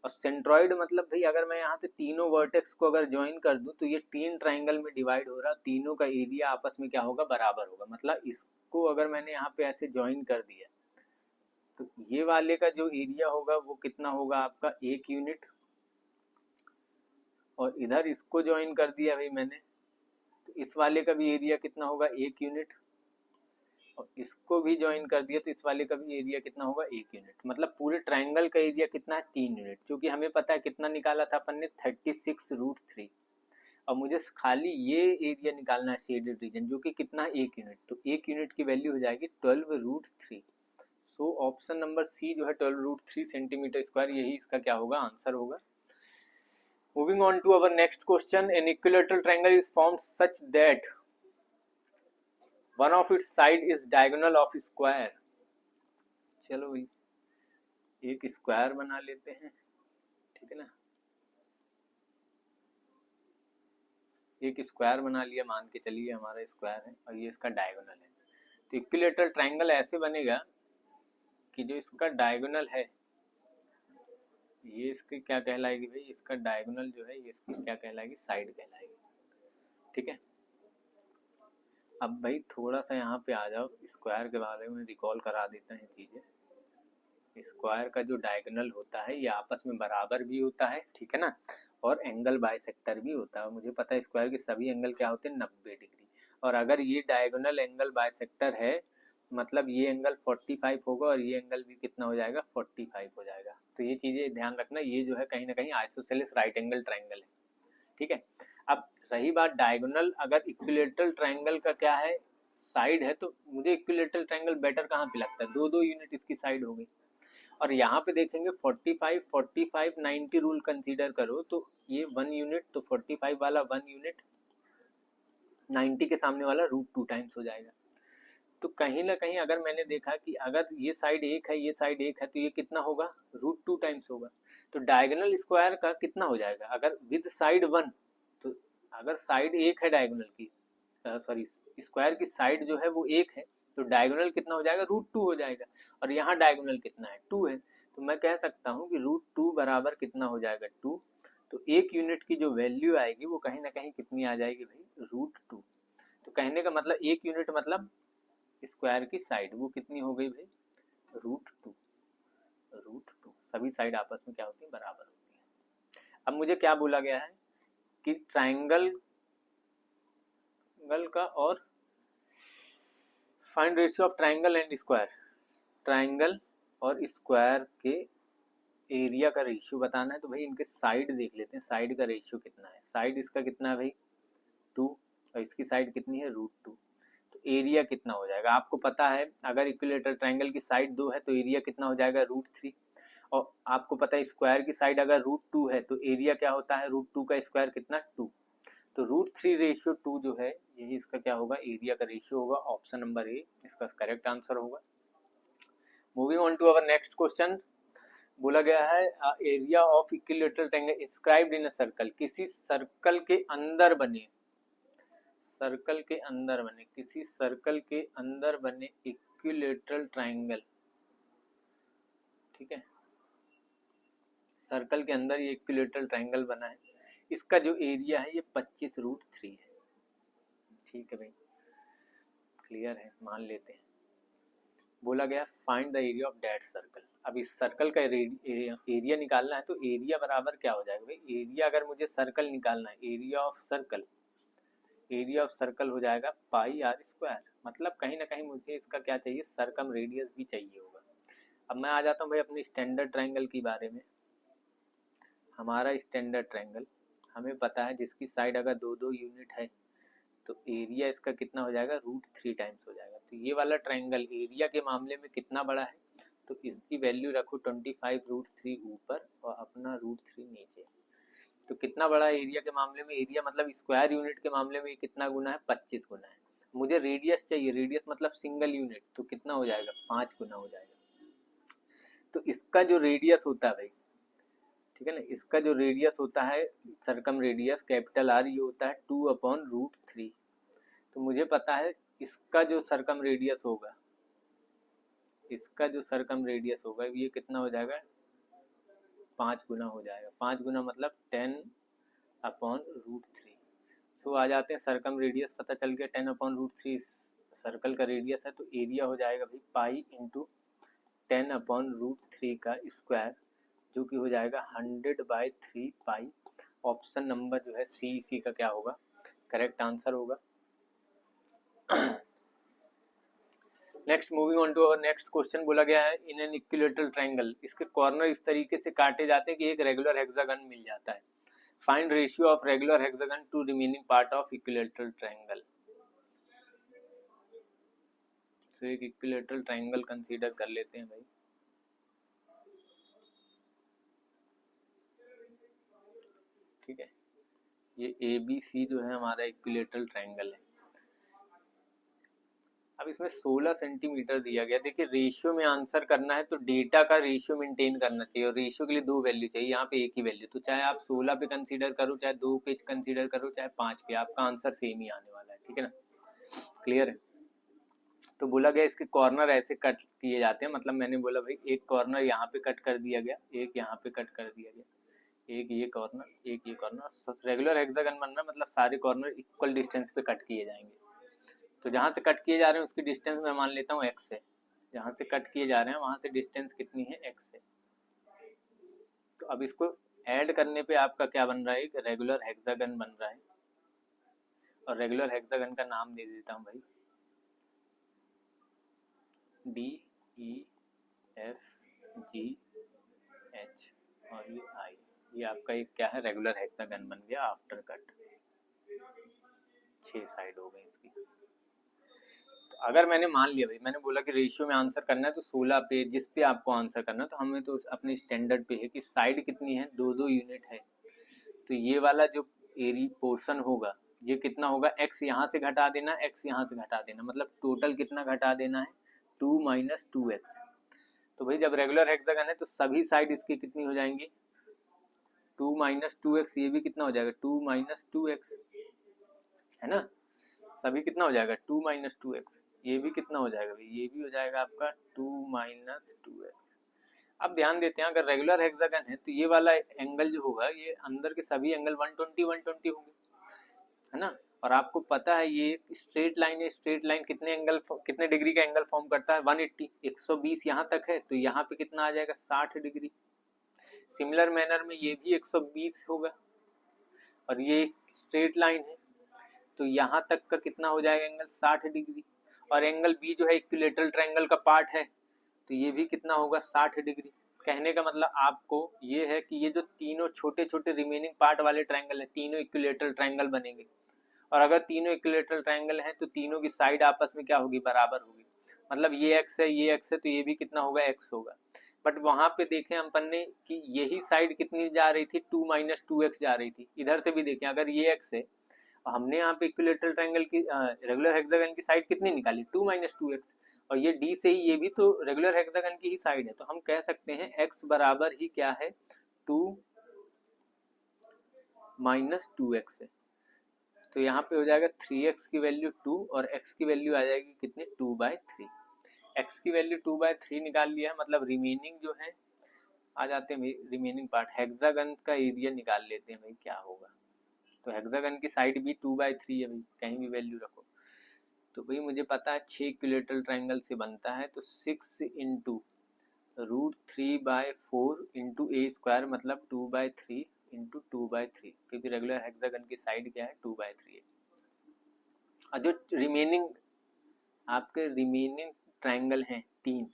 और सेंट्रॉइड मतलब भाई अगर मैं यहाँ से तीनों वर्टेक्स को अगर ज्वाइन कर दूं तो ये 3 ट्रायंगल में डिवाइड हो रहा, तीनों का एरिया आपस में क्या होगा, बराबर होगा। मतलब इसको अगर मैंने यहाँ पे ऐसे ज्वाइन कर दिया तो ये वाले का जो एरिया होगा वो कितना होगा आपका, 1 यूनिट। और इधर इसको ज्वाइन कर दिया भाई मैंने, तो इस वाले का भी एरिया कितना होगा, 1 यूनिट। और इसको भी ज्वाइन कर दिया तो इस वाले का भी एरिया कितना होगा, 1 यूनिट। मतलब पूरे ट्रायंगल का एरिया कितना है, 3 यूनिट। क्योंकि हमें पता है कितना निकाला था अपन ने, 36√3। और मुझे खाली ये एरिया निकालना है शेडेड रीजन, जो कि कितना है, 1 यूनिट। तो 1 यूनिट की वैल्यू हो जाएगी 12√3। सो ऑप्शन नंबर सी जो है 12√3 सेंटीमीटर स्क्वायर, यही इसका क्या होगा, आंसर होगा। Moving on to our next question, an equilateral triangle is formed such that one of its side is diagonal of square. चलो भाई एक स्क्वायर बना लेते हैं, ठीक है ना, एक स्क्वायर बना लिया, मान के चलिए हमारा स्क्वायर है और ये इसका डायगोनल है। तो इक्विलैटरल ट्रायंगल ऐसे बनेगा कि जो इसका डायगोनल है ये इसकी क्या कहलाएगी भाई, इसका डायगोनल जो है ये इसकी क्या कहलाएगी, साइड कहलाएगी, ठीक है। अब भाई थोड़ा सा यहाँ पे आ जाओ, स्क्वायर के बारे में रिकॉल करा देते हैं चीज़ें। स्क्वायर का जो डायगोनल होता है ये आपस में बराबर भी होता है, ठीक है ना, और एंगल बाइसेक्टर भी होता है। मुझे पता है स्क्वायर के सभी एंगल क्या होते हैं, 90 डिग्री। और अगर ये डायगोनल एंगल बाइसेक्टर है मतलब ये एंगल 45 होगा और ये एंगल भी कितना हो जाएगा, 45 हो जाएगा। तो ये चीज़ें ध्यान रखना, ये जो है कहीं ना कहीं आइसोसेलेस राइट एंगल ट्रायंगल है, ठीक है। अब रही बात डायगोनल, अगर इक्विलैटरल ट्रायंगल का क्या है, साइड है, तो मुझे इक्विलैटरल ट्रायंगल बेटर कहाँ पे लगता है, 2-2 यूनिट इसकी साइड हो गई। और यहाँ पे देखेंगे 45 45 90 रूल कंसीडर करो तो ये 1 यूनिट, तो 45 वाला 1 यूनिट, 90 के सामने वाला √2 टाइम्स हो जाएगा। तो कहीं ना कहीं अगर मैंने देखा कि अगर ये साइड एक है ये साइड एक है तो ये कितना होगा, √2 टाइम्स होगा। तो डायगोनल स्क्वायर का कितना हो जाएगा, अगर विद साइड 1, तो अगर साइड एक है डायगोनल की, सॉरी स्क्वायर की साइड जो है वो एक है, तो डायगोनल कितना हो जाएगा, √2 हो जाएगा। और यहाँ डायगोनल कितना है, 2 है, तो मैं कह सकता हूँ कि √2 बराबर कितना हो जाएगा, 2। तो एक यूनिट की जो वैल्यू आएगी वो कहीं ना कहीं कितनी आ जाएगी भाई, √2। तो कहने का मतलब एक यूनिट मतलब स्क्वायर की साइड वो कितनी हो गई भाई, √2। √2 सभी साइड आपस में क्या होती है, बराबर होती है। अब मुझे क्या बोला गया है कि ट्राइंगल का और find ratio of triangle and square, triangle और स्क्वायर के एरिया का रेशियो बताना है। तो भाई इनके साइड देख लेते हैं, साइड का रेशियो कितना है। साइड इसका कितना है भाई, 2, और इसकी साइड कितनी है, √2। तो एरिया कितना हो जाएगा, आपको पता है अगर इक्विलैटरल ट्रायंगल की साइड 2 है तो एरिया कितना हो जाएगा, √3। और आपको पता है स्क्वायर की साइड अगर √2 है तो एरिया क्या होता है, √2 का स्क्वायर कितना, 2। तो √3:2 जो है यही इसका क्या होगा, एरिया का रेशियो होगा। ऑप्शन नंबर ए इसका करेक्ट आंसर होगा। Moving on to our next question, बोला गया है area of equilateral triangle inscribed in a circle, किसी सर्कल के अंदर बने, सर्कल के अंदर बने, किसी सर्कल के अंदर बने इक्विलैटरल ट्रायंगल, ठीक है, सर्कल के अंदर ये इक्विलैटरल ट्रायंगल बना है, इसका जो एरिया है ये 25√3 है, ठीक है भाई, क्लियर है, मान लेते हैं। बोला गया find the area of that circle. अब इस सर्कल का एरिया निकालना है, तो एरिया बराबर क्या हो जाएगा भाई, एरिया अगर मुझे सर्कल निकालना है, area of circle, area of circle हो जाएगा πr²। मतलब कहीं ना कहीं मुझे इसका क्या चाहिए, सर्कम रेडियस भी चाहिए होगा। अब मैं आ जाता हूँ भाई अपने स्टैंडर्ड ट्रायंगल की बारे में। हमारा स्टैंडर्ड ट्रायंगल हमें पता है जिसकी साइड अगर 2-2 यूनिट है तो एरिया इसका कितना हो जाएगा, √3 टाइम्स हो जाएगा। तो ये वाला ट्रायंगल एरिया के मामले में कितना बड़ा है, तो इसकी वैल्यू रखो 25√3 ऊपर और अपना √3 नीचे। तो कितना बड़ा एरिया के मामले में, एरिया मतलब स्क्वायर यूनिट के मामले में कितना गुना है, 25 गुना है। मुझे रेडियस चाहिए, रेडियस मतलब सिंगल यूनिट, तो कितना हो जाएगा, 5 गुना हो जाएगा। तो इसका जो रेडियस होता है भाई, ठीक है ना, इसका जो रेडियस होता है सर्कम रेडियस कैपिटल R, ये होता है 2/√3। तो मुझे पता है इसका जो सर्कम रेडियस होगा, इसका जो सर्कम रेडियस होगा ये कितना हो जाएगा, 5 गुना हो जाएगा। 5 गुना मतलब 10/√3। सो आ जाते हैं, सर्कम रेडियस पता चल गया 10/√3 सर्कल का रेडियस है। तो एरिया हो जाएगा भाई पाई इंटू 10/√3 का स्क्वायर, जो कि हो जाएगा 100/3 पाई। ऑप्शन नंबर जो है सी इसी का क्या होगा, करेक्ट आंसर होगा। Next moving on to our next question, बोला गया है इन एन इक्विलैटरल ट्रायंगल, इसके कॉर्नर इस तरीके से काटे जाते हैं कि एक रेगुलर हेक्सागन मिल जाता है। Find ratio of regular hexagon to remaining part of equilateral triangle. So एक इक्विलेटरल ट्रायंगल कंसीडर कर लेते हैं भाई। ठीक है, ये ABC जो है हमारा इक्विलेटरल ट्रायंगल है। अब इसमें 16 सेंटीमीटर दिया गया। देखिए रेशियो में आंसर करना है तो डेटा का रेशियो मेंटेन करना चाहिए, और रेशियो के लिए 2 वैल्यू चाहिए, यहाँ पे एक ही वैल्यू। तो चाहे आप 16 पे कंसीडर करो, चाहे 2 पे कंसीडर करो, चाहे 5 पे, आपका आंसर सेम ही आने वाला है। ठीक है ना, क्लियर है। तो बोला गया इसके कॉर्नर ऐसे कट किए जाते हैं, मतलब मैंने बोला भाई एक कॉर्नर यहाँ पे कट कर दिया गया, एक यहाँ पे कट कर दिया गया, एक ये कॉर्नर, एक ये कॉर्नर। रेगुलर हेक्सागन बन रहा है, मतलब सारे कॉर्नर इक्वल डिस्टेंस पे कट किए जाएंगे। तो जहाँ से कट किए जा रहे हैं उसकी डिस्टेंस मैं मान लेता हूँ x है। जहाँ से कट किए जा रहे हैं वहाँ से डिस्टेंस कितनी है, x है। तो अब इसको ऐड करने पे आपका क्या बन रहा है, एक रेगुलर हेक्सागन बन रहा है। और रेगुलर हेक्सागन का नाम दे देता हूँ भाई DEFGH, और ये I। ये आपका एक क्या है, रेगुलर हेक्सागन बन गया आफ्टर कट। 6 साइड हो गई इसकी। अगर मैंने मान लिया भाई, मैंने बोला कि रेशियो में आंसर करना है तो 16 पे जिस पे आपको आंसर करना है, तो हमें तो अपने स्टैंडर्ड पे है कि साइड कितनी है, 2-2 यूनिट है। तो ये वाला जो एरी पोर्शन होगा ये कितना होगा, x यहाँ से घटा देना, x यहाँ से घटा देना, मतलब टोटल कितना घटा देना है, 2 माइनस 2x। तो भाई जब रेगुलर हेक्सागन है तो सभी साइड इसकी कितनी हो जाएंगी, 2 माइनस 2x। ये भी कितना हो जाएगा, 2 माइनस 2x, है ना। सभी कितना हो जाएगा, 2 माइनस 2x। ये भी कितना हो जाएगा भाई, ये भी हो जाएगा आपका 2 माइनस 2x। अब ध्यान देते हैं, अगर रेगुलर हेक्सागन है तो ये वाला एंगल जो होगा, ये अंदर के सभी एंगल 120 होंगे, है ना। और आपको पता है ये स्ट्रेट लाइन है, स्ट्रेट लाइन कितने डिग्री का एंगल फॉर्म करता है, 180। 120 यहाँ तक है तो यहाँ पे कितना आ जाएगा, 60 डिग्री। सिमिलर मैनर में ये भी 120 होगा, और ये स्ट्रेट लाइन है तो यहाँ तक का कितना हो जाएगा एंगल, 60 डिग्री। और एंगल बी जो है इक्विलेटरल ट्रायंगल का पार्ट है, तो ये भी कितना होगा, 60 डिग्री। कहने का मतलब आपको ये है कि ये जो तीनों छोटे छोटे रिमेनिंग पार्ट वाले ट्रायंगल है, तीनों इक्विलेटरल ट्रायंगल बनेंगे। और अगर तीनों इक्विलेटरल ट्रायंगल हैं तो तीनों की साइड आपस में क्या होगी, बराबर होगी। मतलब ये एक्स है, ये एक्स है, तो ये भी कितना होगा, एक्स होगा। बट वहां पे देखें अपन ने कि यही साइड कितनी जा रही थी, 2 माइनस 2x जा रही थी। इधर से भी देखें, अगर ये x है, हमने यहाँ पे इक्विलेटरल ट्रायंगल की रेगुलर हेक्सागन की साइड कितनी निकाली, 2 माइनस 2x। और ये d से ही ये भी तो रेगुलर हेक्सागन की ही साइड है, तो हम कह सकते हैं x बराबर ही क्या है, 2 माइनस 2x है। तो यहाँ पे हो जाएगा 3x की वैल्यू 2 और x की वैल्यू आ जाएगी कितनी, 2/3। x की वैल्यू 2/3 निकाल लिया, मतलब रिमेनिंग जो है आ जाते हैं रिमेनिंग पार्ट। हेक्सागन का एरिया निकाल लेते हैं भाई क्या होगा। तो हेक्सागन की साइड भी 2/3 है भाई, कहीं भी वैल्यू रखो। तो भाई मुझे पता है 6 इक्विलेटरल ट्रायंगल से बनता है, तो 6 इंटू √3/4 इंटू ए स्क्वायर, मतलब 2/3 इंटू 2/3, क्योंकि रेगुलर हेक्सागन की साइड क्या है, 2/3 है। और जो रिमेनिंग आपके रिमेनिंग ट्रायंगल हैं 3,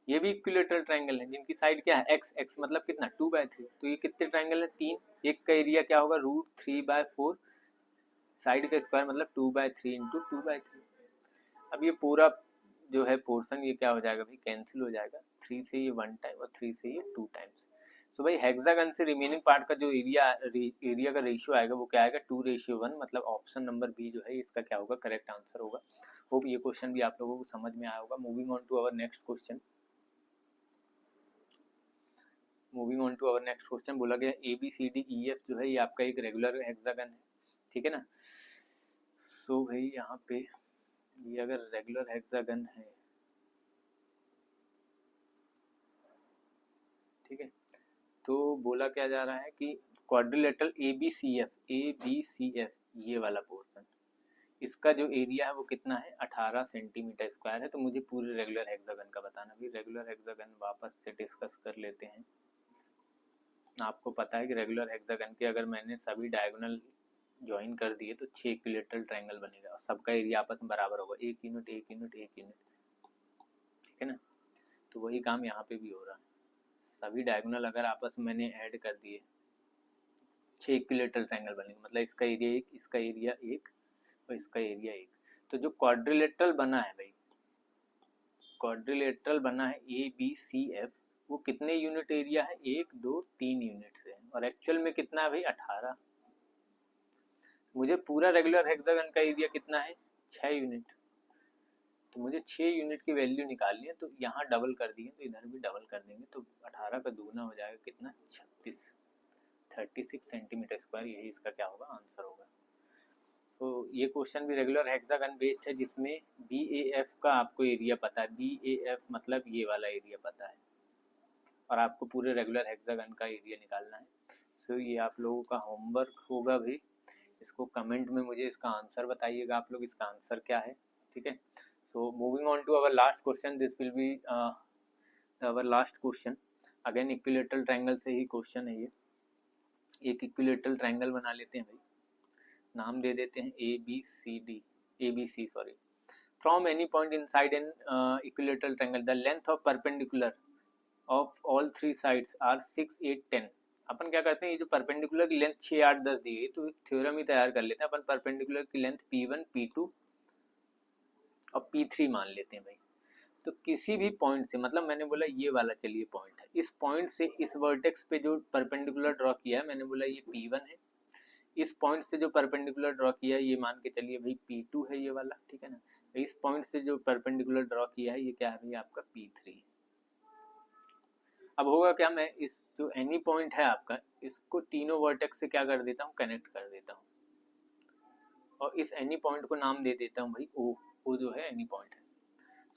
ये भी इक्विलेटरल ट्रायंगल है जिनकी साइड क्या है, एक्स। एक्स मतलब कितना, 2/3। तो ये कितने ट्रायंगल है, 3। एक का एरिया क्या होगा, √3/4, साइड का स्क्वायर मतलब 2/3 इंटू 2/3। अब ये पूरा जो है पोर्शन ये क्या हो जाएगा भाई, कैंसिल हो जाएगा। 3 से ये 1 टाइम और 3 से ये 2 टाइम्स। सो भाई हेक्सागन से रिमेनिंग पार्ट का जो एरिया का रेशियो आएगा वो क्या आएगा, 2:1। मतलब ऑप्शन नंबर बी जो है इसका क्या होगा, करेक्ट आंसर होगा। होप ये क्वेश्चन भी आप लोगों को समझ में आया होगा। Moving on to our next question. बोला गया ABCDEF जो है ये आपका एक रेगुलर हेक्सागन है, ठीक है ना। सो भाई यहाँ पे ये अगर रेगुलर हेक्सागन है, ठीक है, तो बोला क्या जा रहा है कि क्वाड्रिलेटरल ABCF ये वाला पोर्शन, इसका जो एरिया है वो कितना है, 18 सेंटीमीटर स्क्वायर है। तो मुझे पूरे रेगुलर हेक्सागन का बताना। भी रेगुलर हेक्सागन वापस से डिस्कस कर लेते हैं। आपको पता है कि रेगुलर हेक्सागन के अगर मैंने सभी डायगोनल ज्वाइन कर दिए तो 6 इक्विलेटरल ट्रायंगल बनेगा और सबका एरिया आपस में बराबर होगा, 1 यूनिट 1 यूनिट 1 यूनिट, ठीक है ना। तो वही काम यहाँ पे भी हो रहा है। सभी डायगोनल अगर आपस में मैंने ऐड कर दिए, 6 इक्विलेटरल ट्रायंगल बनेंगे, मतलब इसका एरिया 1, इसका एरिया 1 और इसका एरिया 1। तो जो क्वाड्रिलेटरल बना है भाई, क्वाड्रिलेटरल बना है ABCF, वो कितने यूनिट एरिया है, 1 2 3 यूनिट से, और एक्चुअल में कितना है भाई 18। मुझे पूरा रेगुलर हेक्सागन का एरिया कितना है 6 यूनिट, तो मुझे 6 यूनिट की वैल्यू निकालनी है, तो यहाँ डबल कर दिए तो इधर भी डबल कर देंगे, तो 18 का दूना हो जाएगा कितना 36 सेंटीमीटर स्क्वायर, यही इसका क्या होगा आंसर होगा। तो ये क्वेश्चन भी रेगुलर हेक्सागन बेस्ड है, जिसमें BAF का आपको एरिया पता है, BAF मतलब ये वाला एरिया पता है, और आपको पूरे रेगुलर हेक्सागन का एरिया निकालना है। सो ये आप लोगों का होमवर्क होगा भी, इसको कमेंट में मुझे इसका आंसर बताइएगा आप लोग, इसका आंसर क्या है, ठीक है। So moving on to our last question, this will be our last question. Again equilateral triangle से ही क्वेश्चन है ये। एक इक्विलेटरल ट्रायंगल बना लेते हैं भाई, नाम दे देते हैं ABC sorry. From any point inside an equilateral triangle the length of perpendicular of all 3 sides are 6 8 10। अपन क्या करते हैं, ये जो परपेंडिकुलर की लेंथ 6 8 10 दी गई, तो एक थ्योरम ही तैयार कर लेते हैं अपन। परपेंडिकुलर की लेंथ P1 P2 और P3 मान लेते हैं भाई। तो किसी भी पॉइंट से, मतलब मैंने बोला ये वाला चलिए पॉइंट है, इस पॉइंट से इस वर्टेक्स पे जो परपेंडिकुलर ड्रॉ किया है, मैंने बोला ये P1 है। इस पॉइंट से जो परपेंडिकुलर ड्रॉ किया है ये मान के चलिए भाई P2 है ये वाला, ठीक है ना। इस पॉइंट से जो परपेंडिकुलर ड्रॉ किया है ये क्या है भाई आपका P3 है। अब होगा क्या, मैं इस जो एनी पॉइंट है आपका, इसको तीनों वर्टेक्स से क्या कर देता हूँ, कनेक्ट कर देता हूँ, और इस एनी पॉइंट को नाम दे देता हूँ भाई O जो है एनी पॉइंट है।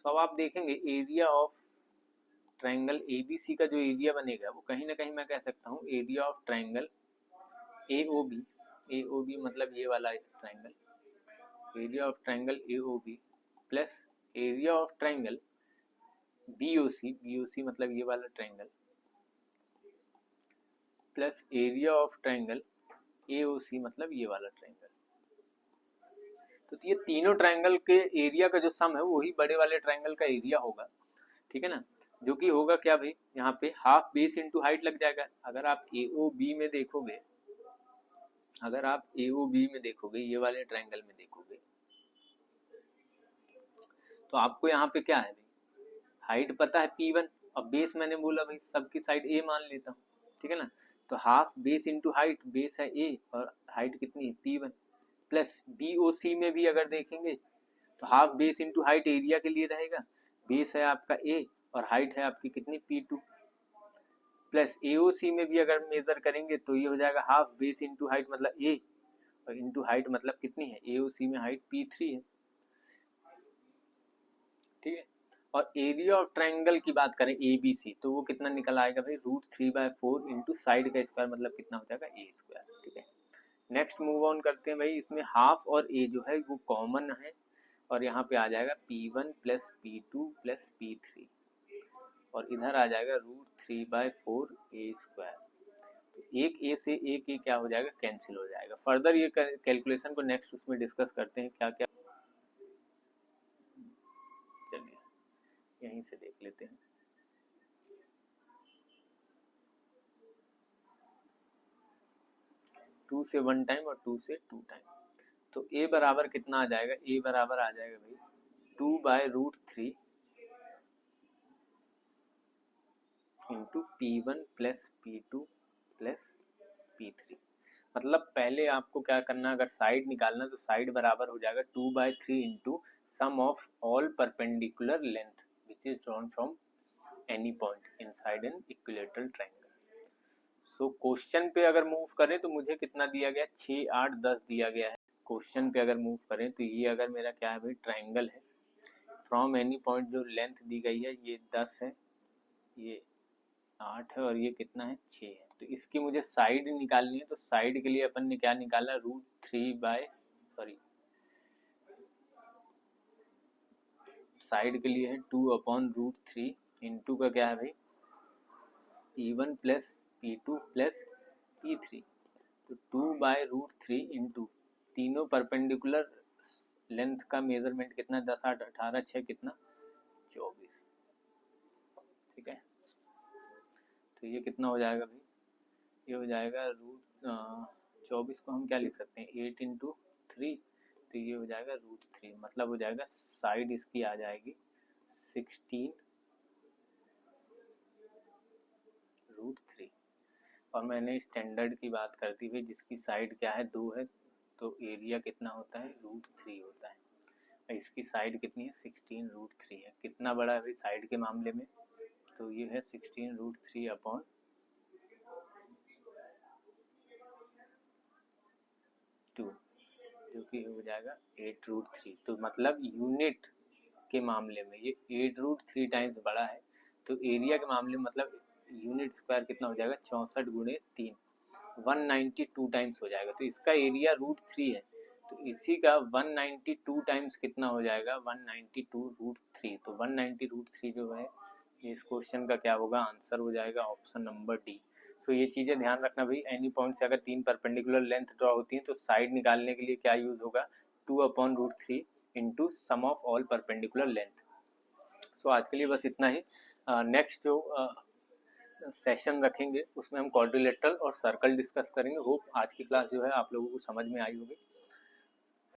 तो अब आप देखेंगे एरिया ऑफ ट्रायंगल ABC का जो एरिया बनेगा वो कहीं ना कहीं मैं कह सकता हूँ एरिया ऑफ ट्रायंगल AOB मतलब ये वाला triangle, area of triangle AOB plus area of triangle BOC मतलब ये वाला triangle, plus area of triangle AOC मतलब ये वाला ट्रायंगल। तो ये तीनों ट्रायंगल के एरिया का जो सम है वही बड़े वाले ट्रायंगल का एरिया होगा, ठीक है ना। जो कि होगा क्या भाई, यहाँ पे हाफ बेस इंटू हाइट लग जाएगा। अगर आप AOB में देखोगे, अगर आप AOB में देखोगे, ये वाले ट्रायंगल में देखोगे, तो आपको यहाँ पे क्या है भाई, हाइट पता है P1, और बेस मैंने बोला भाई सबकी साइड A मान लेता हूँ, ठीक है ना। तो half base into height, base है A और हाइट कितनी है P1, प्लस BOC में भी अगर देखेंगे तो half base into height area के लिए रहेगा, बेस है आपका A और हाइट है आपकी कितनी P2, प्लस AOC में भी अगर मेजर करेंगे तो ये हो जाएगा हाफ बेस इंटू हाइट मतलब A, और इंटू हाइट मतलब कितनी है AOC में हाइट P3 है, ठीक है। और एरिया ऑफ ट्रायंगल की बात करें ABC, तो वो कितना निकल आएगा भाई √3/4 इंटू साइड का स्क्वायर मतलब कितना हो जाएगा A स्क्वायर, ठीक है। नेक्स्ट मूव ऑन करते हैं भाई, इसमें हाफ और A जो है वो कॉमन है, और यहाँ पे आ जाएगा P1 plus P2 plus P3, और इधर आ जाएगा √3/4 A स्क्वायर। तो एक A से एक A क्या हो जाएगा, कैंसिल हो जाएगा। फर्दर ये कैलकुलेशन को नेक्स्ट उसमें डिस्कस करते हैं क्या क्या, चलिए यहीं से देख लेते हैं। टू से 1 टाइम और 2 से 2 टाइम, तो A बराबर कितना आ जाएगा, A बराबर आ जाएगा भाई 2/√3 into P1 plus P2 plus P3। मतलब पहले आपको क्या करना, अगर साइड निकालना तो साइड बराबर हो जाएगा 2/3 into sum of all perpendicular length which is drawn from any point inside an equilateral triangle. So question पे अगर मूव करें तो मुझे कितना दिया गया, 6 8 10 दिया गया है। क्वेश्चन पे अगर मूव करें तो ये अगर मेरा क्या है भाई ट्रायंगल है, फ्रॉम एनी पॉइंट जो लेंथ दी गई है ये 10 है, ये 8 है, और ये कितना है 6 है। तो इसकी मुझे साइड निकालनी है, तो साइड के लिए अपन ने क्या निकाला, साइड के लिए है 2/√3 इंटू का क्या है भाई P1 plus P2 plus P3, तो 2/√3 इंटू तीनों परपेंडिकुलर लेंथ का मेजरमेंट कितना, 10 8 18 6 कितना 24, ठीक है। तो ये कितना हो जाएगा भाई, ये हो जाएगा 24 को हम क्या लिख सकते हैं 8 इंटू 3, तो ये हो जाएगा √3, मतलब हो जाएगा साइड इसकी आ जाएगी 16√3। और मैंने स्टैंडर्ड की बात करती हुई जिसकी साइड क्या है 2 है, तो एरिया कितना होता है √3 होता है। इसकी साइड कितनी है 16√3 है। कितना बड़ा है साइड के मामले में, तो ये है 16√3 अपॉन 2, जो कि हो जाएगा 8√3। तो मतलब यूनिट के मामले में ये 8√3 टाइम्स बड़ा है, तो एरिया के मामले में मतलब यूनिट स्क्वायर कितना हो जाएगा 64 गुणे 3, 192 टाइम्स हो जाएगा। तो इसका एरिया √3 है, तो इसी का 192 टाइम्स कितना हो जाएगा 192√3। तो 190√3 जो है इस क्वेश्चन का क्या होगा, आंसर हो जाएगा ऑप्शन नंबर डी। सो ये चीज़ें ध्यान रखना भाई, एनी पॉइंट से अगर 3 परपेंडिकुलर लेंथ ड्रॉ होती हैं तो साइड निकालने के लिए क्या यूज होगा 2/√3 into sum of all perpendicular length. So आज के लिए बस इतना ही। नेक्स्ट जो सेशन रखेंगे उसमें हम क्वाड्रिलेटरल और सर्कल डिस्कस करेंगे। होप आज की क्लास जो है आप लोगों को समझ में आई होगी।